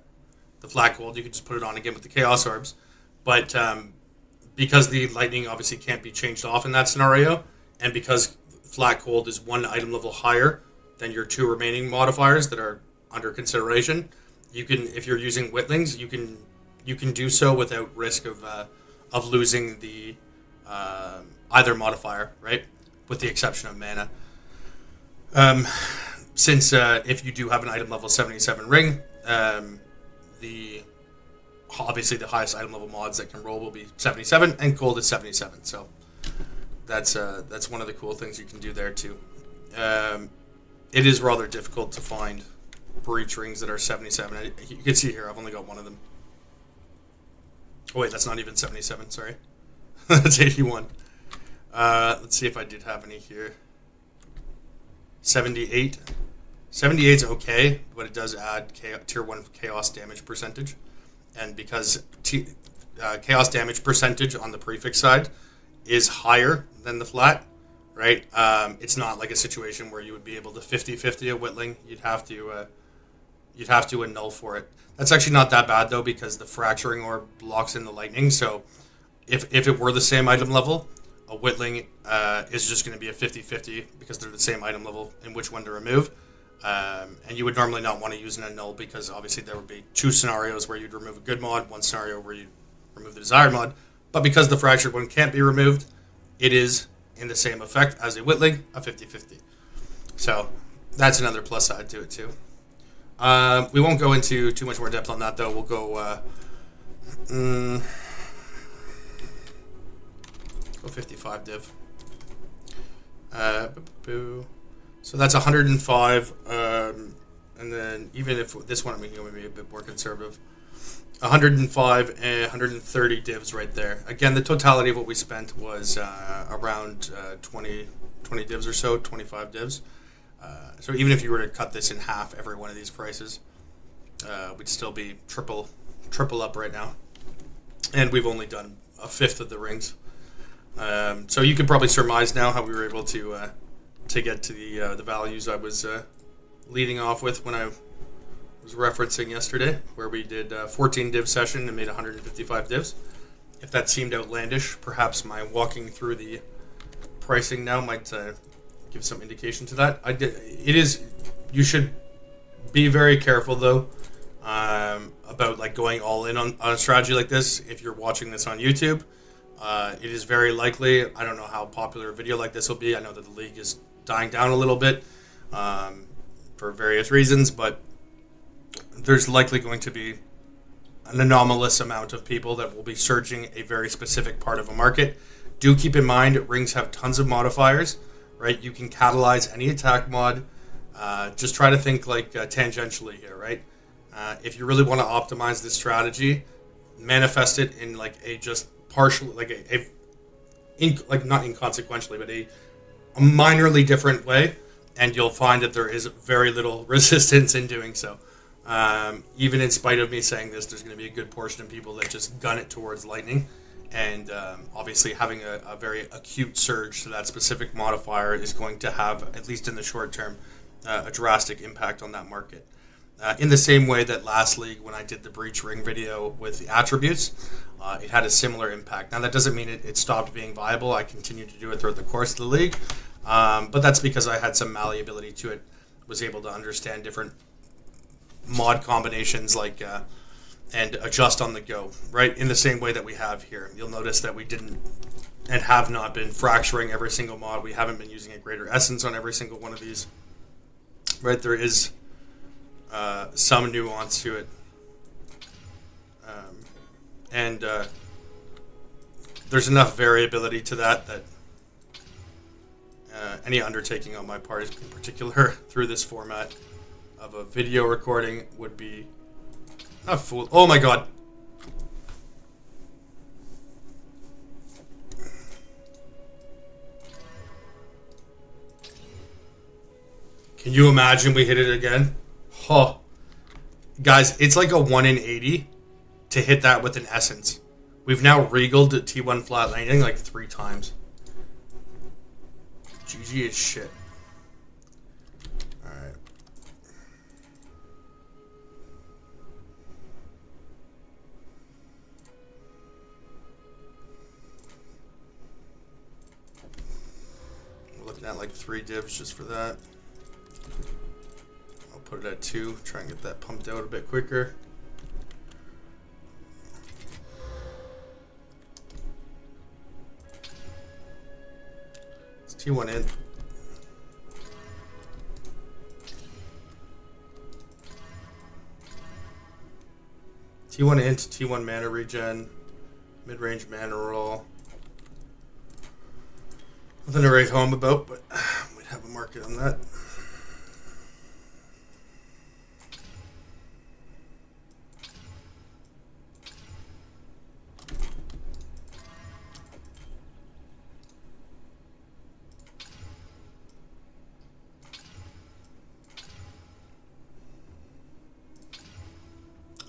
flat cold, you can just put it on again with the chaos orbs. But because the lightning obviously can't be changed off in that scenario, and because flat cold is one item level higher than your two remaining modifiers that are under consideration, you can, if you're using witlings, you can do so without risk of losing the either modifier, right? With the exception of mana. Since if you do have an item level 77 ring, obviously the highest item level mods that can roll will be 77, and cold is 77. So that's one of the cool things you can do there too. It is rather difficult to find breach rings that are 77. You can see here I've only got one of them. Oh wait, that's not even 77. Sorry, that's 81. Let's see if I did have any here. 78. 78 is okay, but it does add tier 1 chaos damage percentage. And because chaos damage percentage on the prefix side is higher than the flat, right? It's not like a situation where you would be able to 50-50 a whittling. You'd have to annul for it. That's actually not that bad though, because the fracturing orb blocks in the lightning. So if it were the same item level, a whittling is just going to be a 50-50 because they're the same item level in which one to remove. And you would normally not want to use an annul, because obviously there would be two scenarios where you'd remove a good mod, one scenario where you'd remove the desired mod. But because the fractured one can't be removed, it is in the same effect as a whittling, a 50-50. So that's another plus side to it too. We won't go into too much more depth on that though. We'll go 55 div. So that's 105, and then even if this one, we can go maybe a bit more conservative, 105 and 130 divs right there. Again, the totality of what we spent was around 20 divs or so, 25 divs. So even if you were to cut this in half, every one of these prices, we'd still be triple up right now. And we've only done a fifth of the rings. So you could probably surmise now how we were able to get to the values I was leading off with when I was referencing yesterday, where we did a 14 div session and made 155 divs. If that seemed outlandish, perhaps my walking through the pricing now might give some indication to that. It is. You should be very careful though about like going all in on a strategy like this if you're watching this on YouTube, It is very likely. I don't know how popular a video like this will be. I know that the league is dying down a little bit for various reasons, but there's likely going to be an anomalous amount of people that will be searching a very specific part of a market. Do keep in mind, rings have tons of modifiers, right? You can catalyze any attack mod. Just try to think like tangentially here, right? If you really want to optimize this strategy, manifest it in like a just partial, like like not inconsequentially, but a minorly different way, and you'll find that there is very little resistance in doing so. Even in spite of me saying this, there's going to be a good portion of people that just gun it towards lightning, and obviously having a very acute surge to that specific modifier is going to have, at least in the short term, a drastic impact on that market. In the same way that last league, when I did the breach ring video with the attributes, it had a similar impact. Now that doesn't mean it stopped being viable. I continued to do it throughout the course of the league, but that's because I had some malleability to it, was able to understand different mod combinations and adjust on the go, right? In the same way that we have here. You'll notice that we didn't and have not been fracturing every single mod. We haven't been using a greater essence on every single one of these, right? There is some nuance to it. And there's enough variability to that any undertaking on my part, in particular through this format of a video recording, would be a fool. Oh my god. Can you imagine we hit it again? Huh. Guys, it's like a 1 in 80 to hit that with an essence. We've now regaled T1 flat landing like 3 times. GG is shit. Alright. We're looking at like 3 divs just for that. I'll put it at 2, try and get that pumped out a bit quicker. T1 in. T1 int, T1 mana regen, mid-range mana roll. Nothing to write home about, but we'd have a market on that.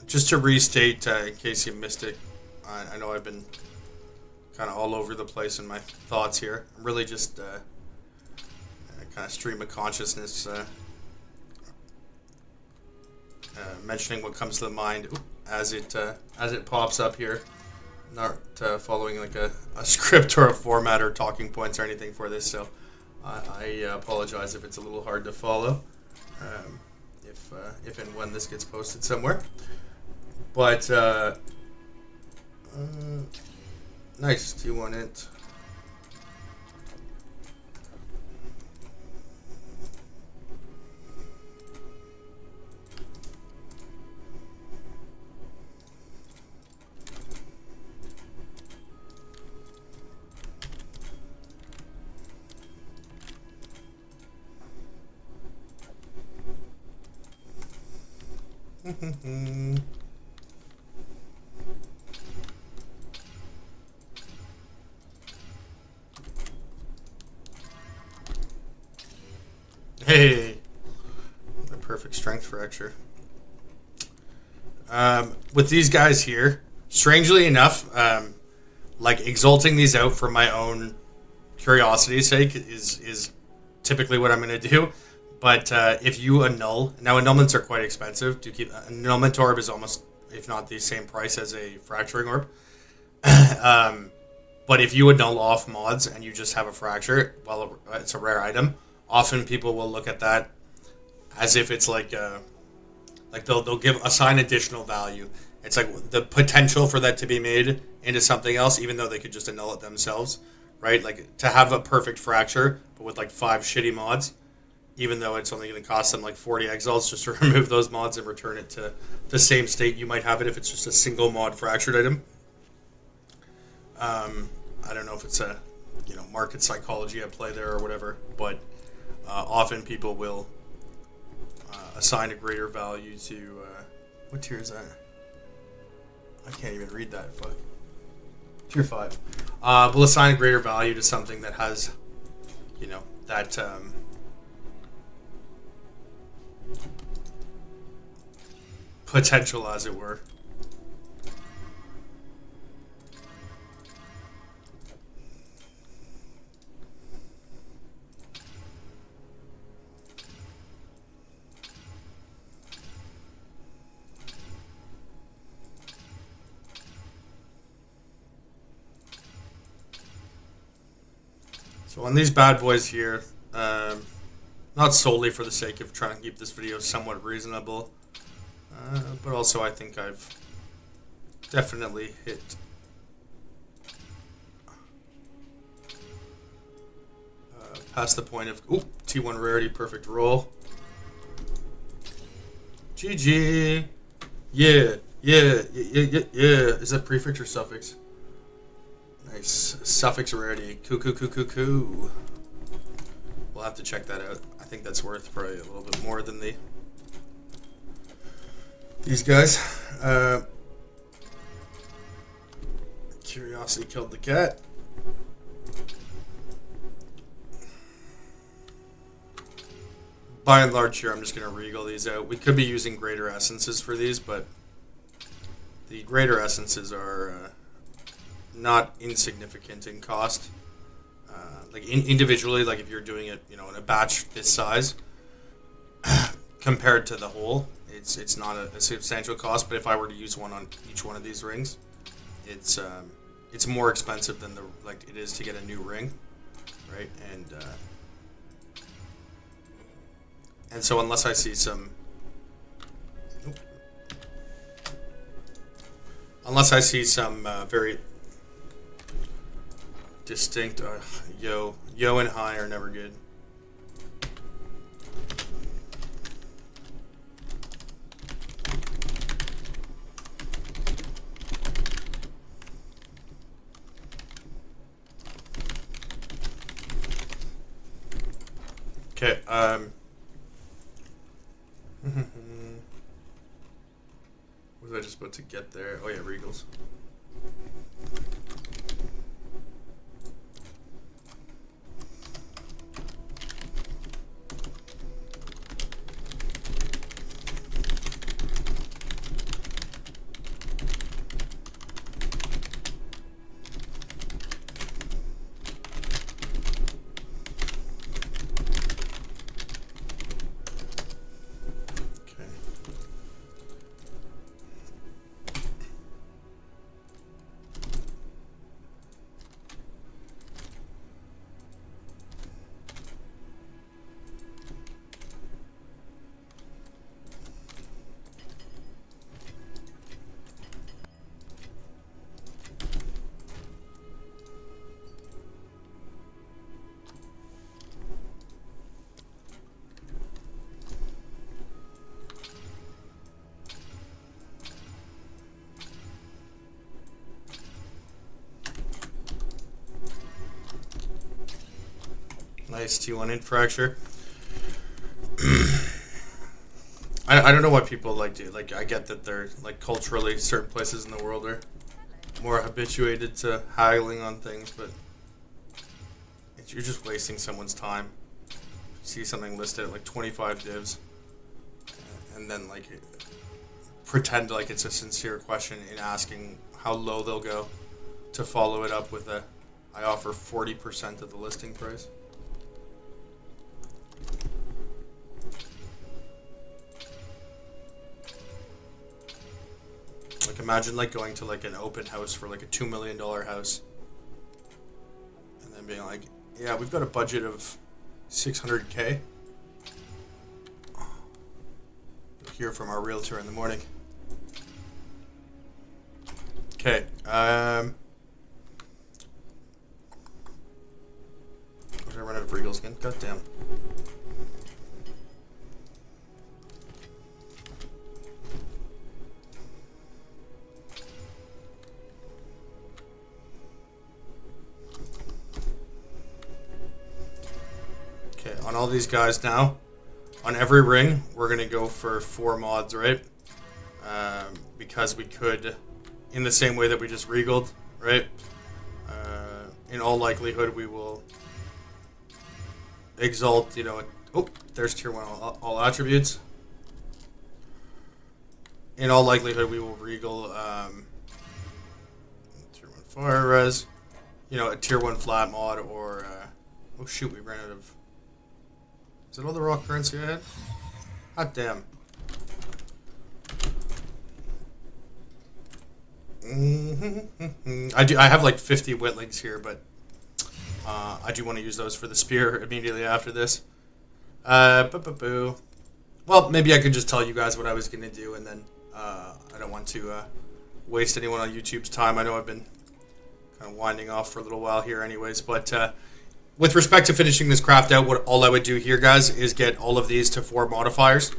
Just to restate, in case you missed it, I know I've been kind of all over the place in my thoughts here. I'm really just kind of stream of consciousness, mentioning what comes to the mind as it pops up here. Not following like a script or a format or talking points or anything for this, so I apologize if it's a little hard to follow. If and when this gets posted somewhere. But, nice, T1 int. Hey, the perfect strength fracture. With these guys here, strangely enough, like exalting these out for my own curiosity's sake is typically what I'm going to do. But if you annul, now annulments are quite expensive. To keep annulment orb is almost, if not the same price as a fracturing orb. But if you annul off mods and you just have a fracture, well, it's a rare item. Often people will look at that as if it's like they'll assign additional value, It's like the potential for that to be made into something else, even though they could just annul it themselves, right? Like to have a perfect fracture, but with like 5 shitty mods, even though it's only going to cost them like 40 exiles just to remove those mods and return it to the same state you might have it if it's just a single mod fractured item. I don't know if it's a market psychology at play there or whatever, but often people will assign a greater value to what tier is that? I can't even read that. Fuck. Tier 5. We'll assign a greater value to something that has, that potential, as it were. So on these bad boys here, not solely for the sake of trying to keep this video somewhat reasonable, but also I think I've definitely hit past the point of T1 rarity, perfect roll. GG. Yeah. Is that prefix or suffix? Nice. Suffix rarity. Coo. We'll have to check that out. I think that's worth probably a little bit more than these guys. Curiosity killed the cat. By and large here, I'm just going to regal these out. We could be using greater essences for these, but the greater essences are not insignificant in cost. Like individually, like if you're doing it, in a batch this size, compared to the whole, it's not a substantial cost. But if I were to use one on each one of these rings, it's more expensive than it is to get a new ring, right? And so unless I see some very distinct yo and high are never good. Okay, what was I just about to get there? Oh yeah, regals. Nice T1 int fracture. I don't know what people do. I get that they're culturally certain places in the world are more habituated to haggling on things, but you're just wasting someone's time. See something listed at 25 divs, and then pretend it's a sincere question in asking how low they'll go to follow it up with I offer 40% of the listing price. Imagine going to an open house for a $2 million house, and then being yeah, we've got a budget of 600K. You'll hear from our realtor in the morning. Okay. Did I run out of regals again? God damn. Okay, on all these guys now, on every ring, we're going to go for 4 mods, right? Because we could, in the same way that we just regaled, right? In all likelihood, we will exalt, oh, there's tier 1 all attributes. In all likelihood, we will regal tier 1 fire res, a tier 1 flat mod, or, oh shoot, we ran out of, is it all the raw currency I had? Hot damn. I have like 50 witlings here, but I do want to use those for the spear immediately after this. Well, maybe I could just tell you guys what I was going to do, and then I don't want to waste anyone on YouTube's time. I know I've been kind of winding off for a little while here anyways, but with respect to finishing this craft out, all I would do here, guys, is get all of these to 4 modifiers.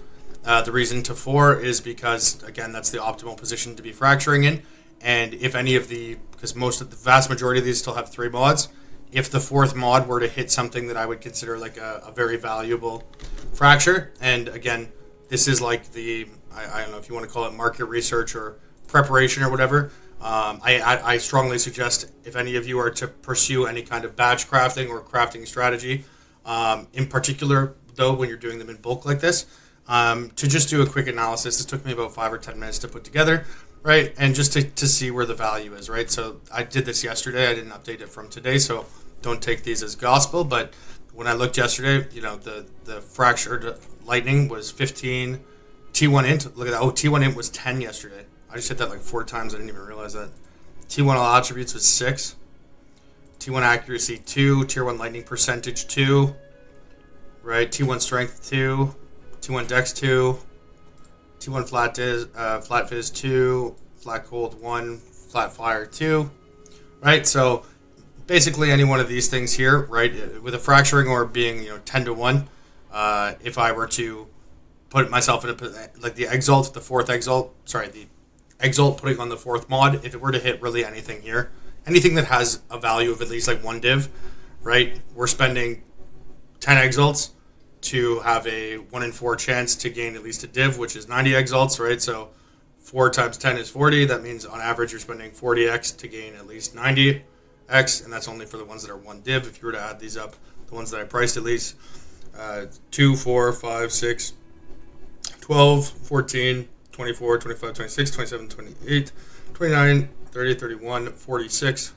The reason to 4 is because, again, that's the optimal position to be fracturing in. And if any of because the vast majority of these still have 3 mods, if the 4th mod were to hit something that I would consider like a very valuable fracture, and again, this is like I don't know if you want to call it market research or preparation or whatever, I strongly suggest if any of you are to pursue any kind of batch crafting or crafting strategy, in particular, though, when you're doing them in bulk like this, to just do a quick analysis. This took me about 5 or 10 minutes to put together, right? And just to see where the value is, right? So I did this yesterday. I didn't update it from today, so don't take these as gospel. But when I looked yesterday, the fractured lightning was 15. T1 int, look at that. Oh, T1 int was 10 yesterday. I just hit that like 4 times. I didn't even realize that. T1 all attributes was 6. T1 accuracy 2. Tier 1 lightning percentage 2. Right? T1 strength 2. T1 dex 2. T1 flat fizz 2. Flat cold 1. Flat fire 2. Right? So basically any one of these things here, right? With a fracturing or being 10 to 1, if I were to put myself in like the exalt, the 4th exalt, the exalt putting on the 4th mod, if it were to hit really anything here, anything that has a value of at least like 1 div, right? We're spending 10 exalts to have a 1 in 4 chance to gain at least a div, which is 90 exalts, right? So 4 times 10 is 40. That means on average you're spending 40x to gain at least 90x, and that's only for the ones that are 1 div. If you were to add these up, the ones that I priced at least, 2, 4, 5, 6, 12, 14, 24, 25, 26, 27, 28, 29, 30, 31, 46,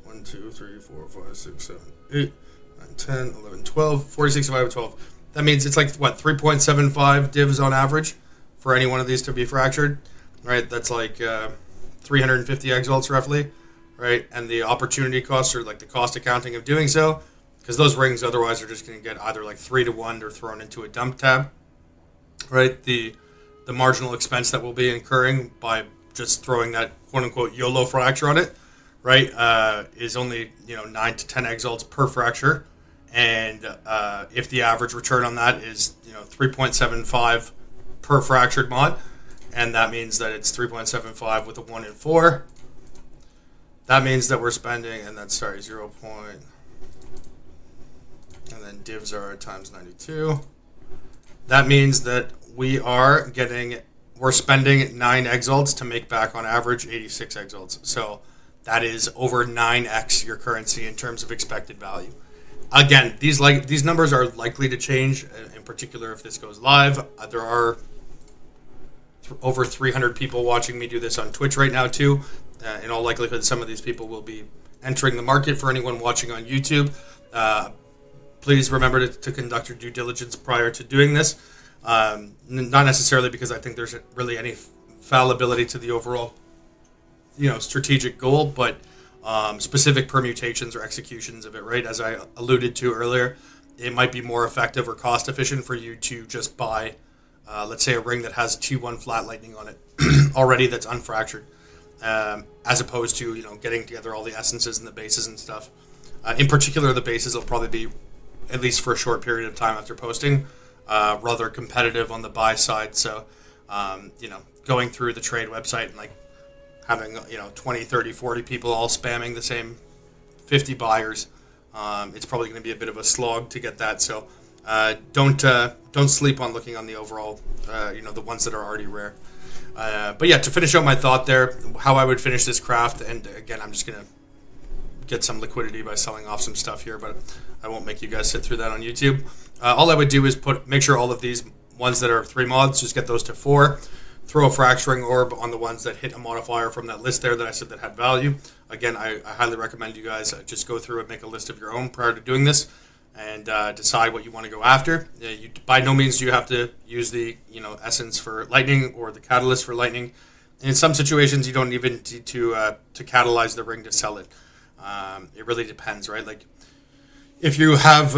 1, 2, 3, 4, 5, 6, 7, 8, 9, 10, 11, 12, 46 divided by 12. That means it's like, 3.75 divs on average for any one of these to be fractured, right? That's like 350 exalts roughly, right? And the opportunity costs, or like the cost accounting of doing so, because those rings otherwise are just going to get either like 3 to 1 or thrown into a dump tab, right? The marginal expense that we'll be incurring by just throwing that quote-unquote YOLO fracture on it, right, is only 9 to 10 exalts per fracture, and if the average return on that is 3.75 per fractured mod, and that means that it's 3.75 with a 1 in 4, that means that we're spending, and that's 0 point, and then divs are times 92. That means that we're spending 9 exalts to make back on average 86 exalts. So that is over 9x your currency in terms of expected value. Again, these numbers are likely to change, in particular if this goes live. There are over 300 people watching me do this on Twitch right now too. In all likelihood, some of these people will be entering the market. For anyone watching on YouTube, please remember to conduct your due diligence prior to doing this. Not necessarily because I think there's really any fallibility to the overall, strategic goal, but specific permutations or executions of it, right? As I alluded to earlier, it might be more effective or cost efficient for you to just buy, let's say, a ring that has T1 flat lightning on it already that's unfractured, as opposed to getting together all the essences and the bases and stuff. In particular, the bases will probably be, at least for a short period of time after posting, rather competitive on the buy side. So going through the trade website and like having 20, 30, 40 people all spamming the same 50 buyers, it's probably going to be a bit of a slog to get that. So don't sleep on looking on the overall, the ones that are already rare. But yeah, to finish out my thought there, how I would finish this craft, and again, I'm just going to get some liquidity by selling off some stuff here, but I won't make you guys sit through that on YouTube. All I would do is make sure all of these ones that are 3 mods, just get those to 4. Throw a fracturing orb on the ones that hit a modifier from that list there that I said that had value. Again, I highly recommend you guys just go through and make a list of your own prior to doing this, and decide what you want to go after. By no means do you have to use the essence for lightning or the catalyst for lightning. And in some situations, you don't even need to catalyze the ring to sell it. It really depends, right? Like if you have,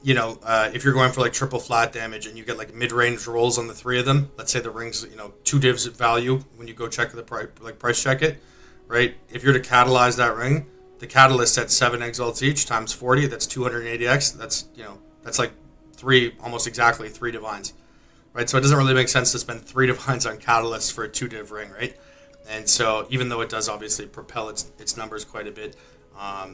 if you're going for like triple flat damage and you get like mid-range rolls on the 3 of them, let's say the ring's 2 divs value when you go check the price check it, right? If you're to catalyze that ring, the catalyst at 7 exalts each times 40, that's 280x. That's like almost exactly 3 divines, right? So it doesn't really make sense to spend 3 divines on catalysts for a 2 div ring, right? And so even though it does obviously propel its numbers quite a bit,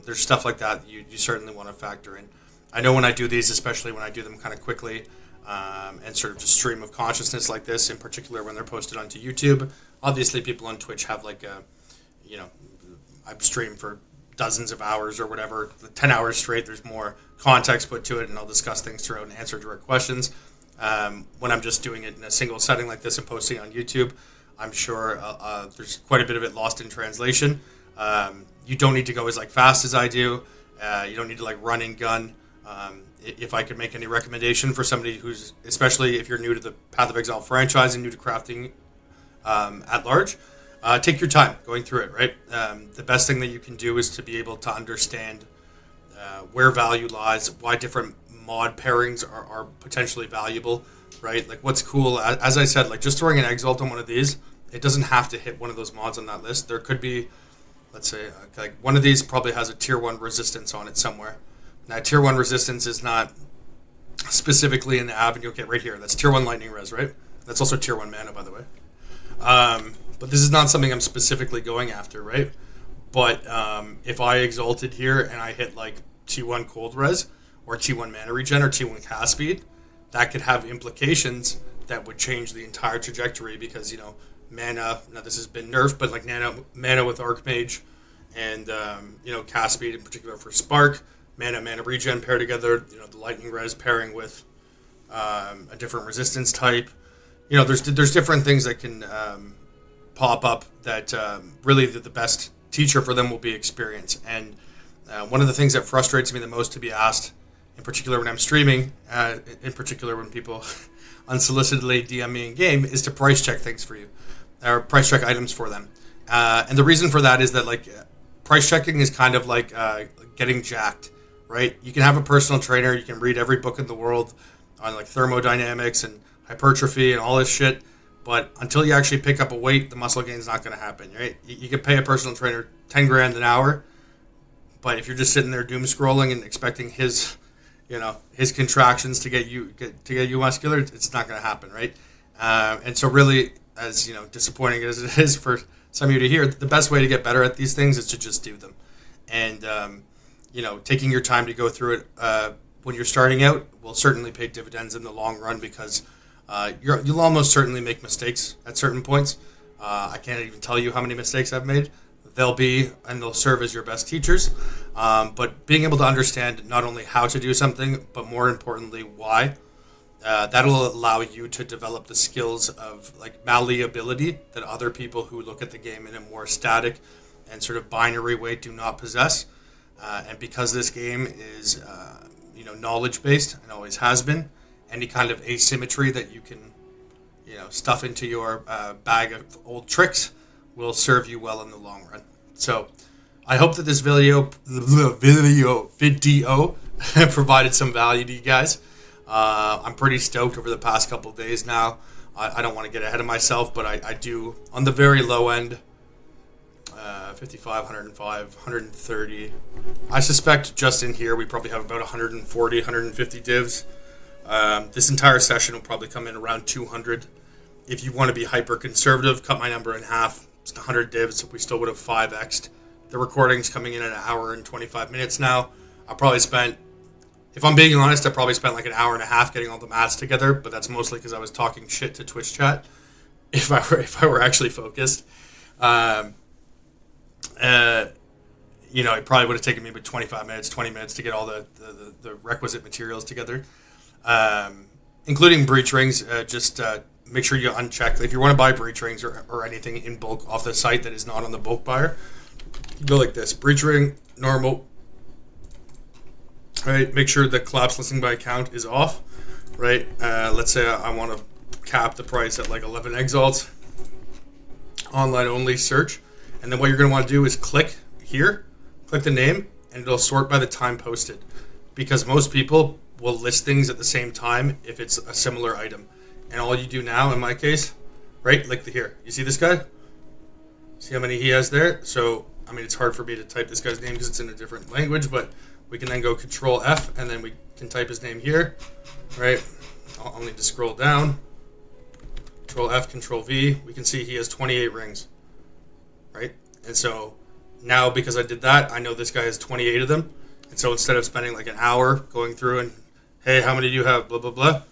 there's stuff like that you certainly want to factor in. I know when I do these, especially when I do them kind of quickly and sort of just stream of consciousness like this, in particular when they're posted onto YouTube. Obviously, people on Twitch have like I've streamed for dozens of hours or whatever, 10 hours straight. There's more context put to it, and I'll discuss things throughout and answer direct questions. When I'm just doing it in a single setting like this and posting on YouTube, I'm sure there's quite a bit of it lost in translation. You don't need to go as fast as I do. You don't need to run and gun. If I could make any recommendation for somebody who's, especially if you're new to the Path of Exile franchise and new to crafting at large, take your time going through it, right? The best thing that you can do is to be able to understand where value lies, why different mod pairings are potentially valuable, right? Like what's cool, as I said, just throwing an Exalt on one of these, it doesn't have to hit one of those mods on that list. There could be, let's say, one of these probably has a tier 1 resistance on it somewhere. Now, tier 1 resistance is not specifically in the avenue. Okay, right here. That's tier 1 lightning res, right? That's also tier 1 mana, by the way. But this is not something I'm specifically going after, right? But if I exalted here and I hit T1 cold res or T1 mana regen or T1 cast speed, that could have implications that would change the entire trajectory because, mana, now this has been nerfed, but mana with Archmage and, cast speed in particular for Spark, mana regen pair together, the lightning res pairing with a different resistance type. There's different things that can pop up that really the best teacher for them will be experience. And one of the things that frustrates me the most to be asked, in particular when I'm streaming, in particular when people unsolicitedly DM me in game, is to price check things for you, or price check items for them. And the reason for that is that price checking is kind of like getting jacked, right? You can have a personal trainer, you can read every book in the world on thermodynamics and hypertrophy and all this shit, but until you actually pick up a weight, the muscle gain is not going to happen, right? You can pay a personal trainer 10 grand an hour, but if you're just sitting there doom scrolling and expecting his contractions to get you muscular, it's not going to happen, right? And so really, as disappointing as it is for some of you to hear, the best way to get better at these things is to just do them. And taking your time to go through it when you're starting out will certainly pay dividends in the long run because you'll almost certainly make mistakes at certain points. I can't even tell you how many mistakes I've made. They'll serve as your best teachers. But being able to understand not only how to do something, but more importantly, why, that'll allow you to develop the skills of malleability that other people who look at the game in a more static and sort of binary way do not possess. And because this game is, knowledge-based and always has been, any kind of asymmetry that you can, stuff into your bag of old tricks will serve you well in the long run. So I hope that this video provided some value to you guys. I'm pretty stoked over the past couple of days now. I don't want to get ahead of myself, but I do, on the very low end, 55, 105, 130. I suspect just in here we probably have about 140, 150 divs. This entire session will probably come in around 200. If you want to be hyper conservative, cut my number in half. It's 100 divs. We still would have 5x'd. The recording's coming in at an hour and 25 minutes now. I probably spent, if I'm being honest, I probably spent like an hour and a half getting all the maths together, but that's mostly because I was talking shit to Twitch chat. If I were actually focused. It probably would have taken me about 25 minutes, 20 minutes to get all the requisite materials together, including breach rings. Just make sure you uncheck. If you want to buy breach rings or anything in bulk off the site that is not on the bulk buyer, you go like this: breach ring, normal. Right. Make sure the collapse listing by account is off. Right. Let's say I want to cap the price at like 11 exalts. Online only search. And then what you're going to want to do is click here, click the name, and it'll sort by the time posted. Because most people will list things at the same time if it's a similar item. And all you do now, in my case, right, like here. You see this guy? See how many he has there? So, I mean, it's hard for me to type this guy's name because it's in a different language, but we can then go Control F, and then we can type his name here, right? I'll need to scroll down. Control F, Control V. We can see he has 28 rings. Right? And so now because I did that, I know this guy has 28 of them. And so instead of spending like an hour going through and, hey, how many do you have? Blah, blah, blah.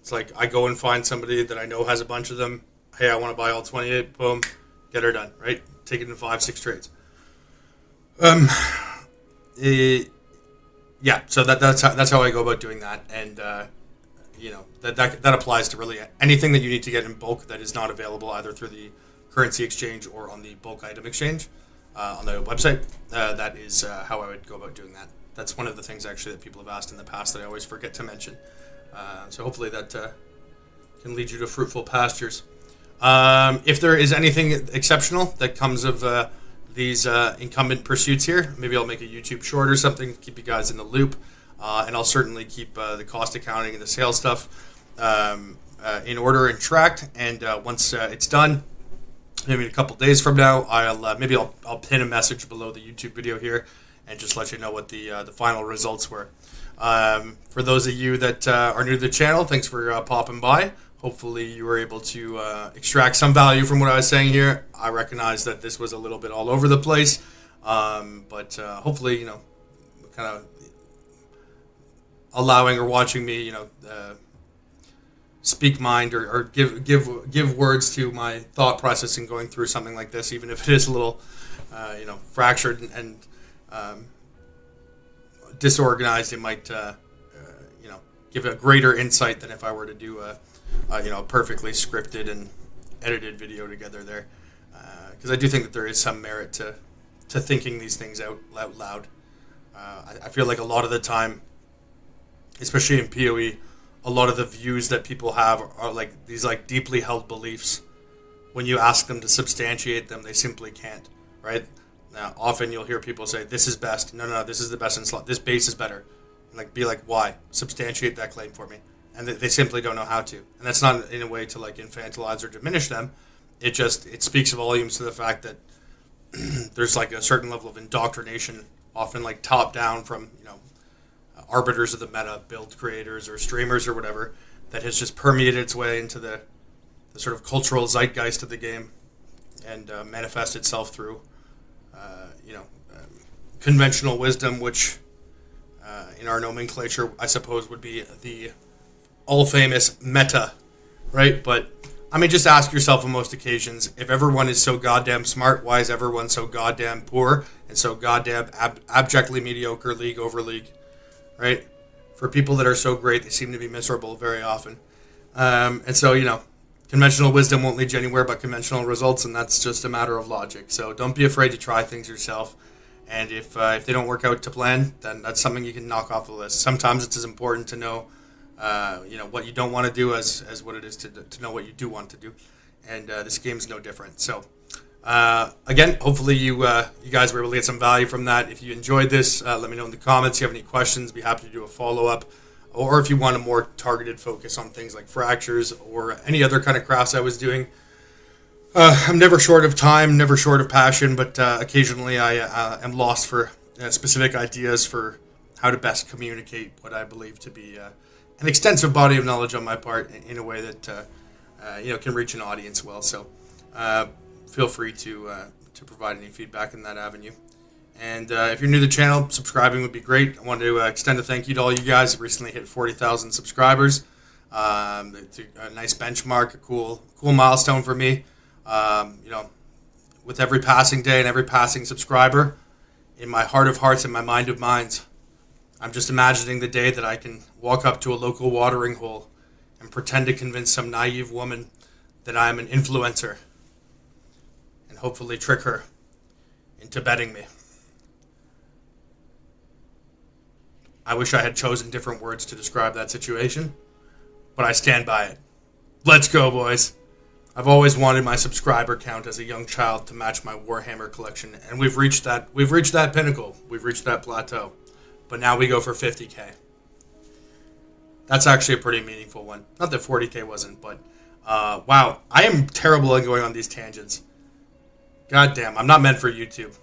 It's like I go and find somebody that I know has a bunch of them. Hey, I want to buy all 28. Boom. Get her done. Right? Take it in 5-6 trades. Yeah. So that's how I go about doing that. And, that applies to really anything that you need to get in bulk that is not available either through the currency exchange or on the bulk item exchange on the website. That is how I would go about doing that. That's one of the things actually that people have asked in the past that I always forget to mention. So hopefully that can lead you to fruitful pastures. If there is anything exceptional that comes of these incumbent pursuits here, maybe I'll make a YouTube short or something to keep you guys in the loop. And I'll certainly keep the cost accounting and the sales stuff in order and tracked. And once it's done, maybe a couple days from now, I'll pin a message below the YouTube video here and just let you know what the final results were. For those of you that are new to the channel, thanks for popping by. Hopefully you were able to extract some value from what I was saying here. I recognize that this was a little bit all over the place, but hopefully, kind of allowing or watching me, speak mind or give words to my thought process in going through something like this, even if it is a little, fractured and disorganized. It might, give a greater insight than if I were to do a perfectly scripted and edited video together there. Because I do think that there is some merit to thinking these things out loud. I feel like a lot of the time, especially in PoE, a lot of the views that people have are like these like deeply held beliefs. When you ask them to substantiate them, they simply can't, right? Now, often you'll hear people say, this is best. No, this is the best in slot. This base is better. And be like, why? Substantiate that claim for me. And they simply don't know how to. And that's not in a way to like infantilize or diminish them. It speaks volumes to the fact that there's like a certain level of indoctrination, often like top down from, arbiters of the meta, build creators or streamers or whatever, that has just permeated its way into the sort of cultural zeitgeist of the game and manifest itself through, conventional wisdom, which in our nomenclature, I suppose, would be the all-famous meta, right? But, just ask yourself on most occasions, if everyone is so goddamn smart, why is everyone so goddamn poor and so goddamn abjectly mediocre league over league? Right? For people that are so great, they seem to be miserable very often. And so, conventional wisdom won't lead you anywhere but conventional results, and that's just a matter of logic. So don't be afraid to try things yourself. And if they don't work out to plan, then that's something you can knock off the list. Sometimes it's as important to know, what you don't want to do as what it is to know what you do want to do. And this game's no different. So again, hopefully you guys were able to get some value from that. If you enjoyed this, let me know in the comments. If you have any questions, be happy to do a follow-up. Or if you want a more targeted focus on things like fractures or any other kind of crafts I was doing, I'm never short of time, never short of passion, but occasionally I am lost for specific ideas for how to best communicate what I believe to be an extensive body of knowledge on my part in a way that can reach an audience well. So feel free to provide any feedback in that avenue. And if you're new to the channel, subscribing would be great. I want to extend a thank you to all you guys who recently hit 40,000 subscribers. It's a nice benchmark, a cool milestone for me. With every passing day and every passing subscriber, in my heart of hearts and my mind of minds, I'm just imagining the day that I can walk up to a local watering hole and pretend to convince some naive woman that I'm an influencer and hopefully trick her into betting me. I wish I had chosen different words to describe that situation, but I stand by it. Let's go, boys. I've always wanted my subscriber count as a young child to match my Warhammer collection, and we've reached that pinnacle. We've reached that plateau. But now we go for 50K. That's actually a pretty meaningful one. Not that 40K wasn't, but wow. I am terrible at going on these tangents. God damn, I'm not meant for YouTube.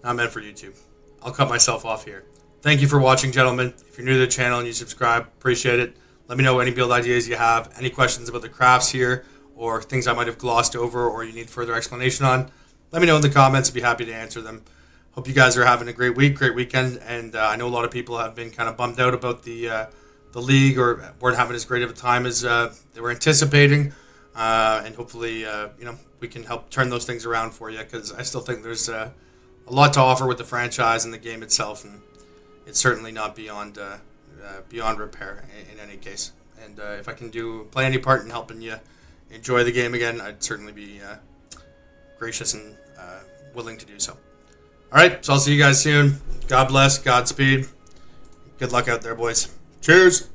Not meant for YouTube. I'll cut myself off here. Thank you for watching, gentlemen. If you're new to the channel and you subscribe, appreciate it. Let me know any build ideas you have, any questions about the crafts here, or things I might have glossed over or you need further explanation on. Let me know in the comments. I'd be happy to answer them. Hope you guys are having a great week, great weekend, and I know a lot of people have been kind of bummed out about the league or weren't having as great of a time as they were anticipating, and hopefully we can help turn those things around for you, because I still think there's a lot to offer with the franchise and the game itself, and it's certainly not beyond repair in any case. And if I can play any part in helping you enjoy the game again, I'd certainly be gracious and willing to do so. All right, so I'll see you guys soon. God bless, Godspeed. Good luck out there, boys. Cheers.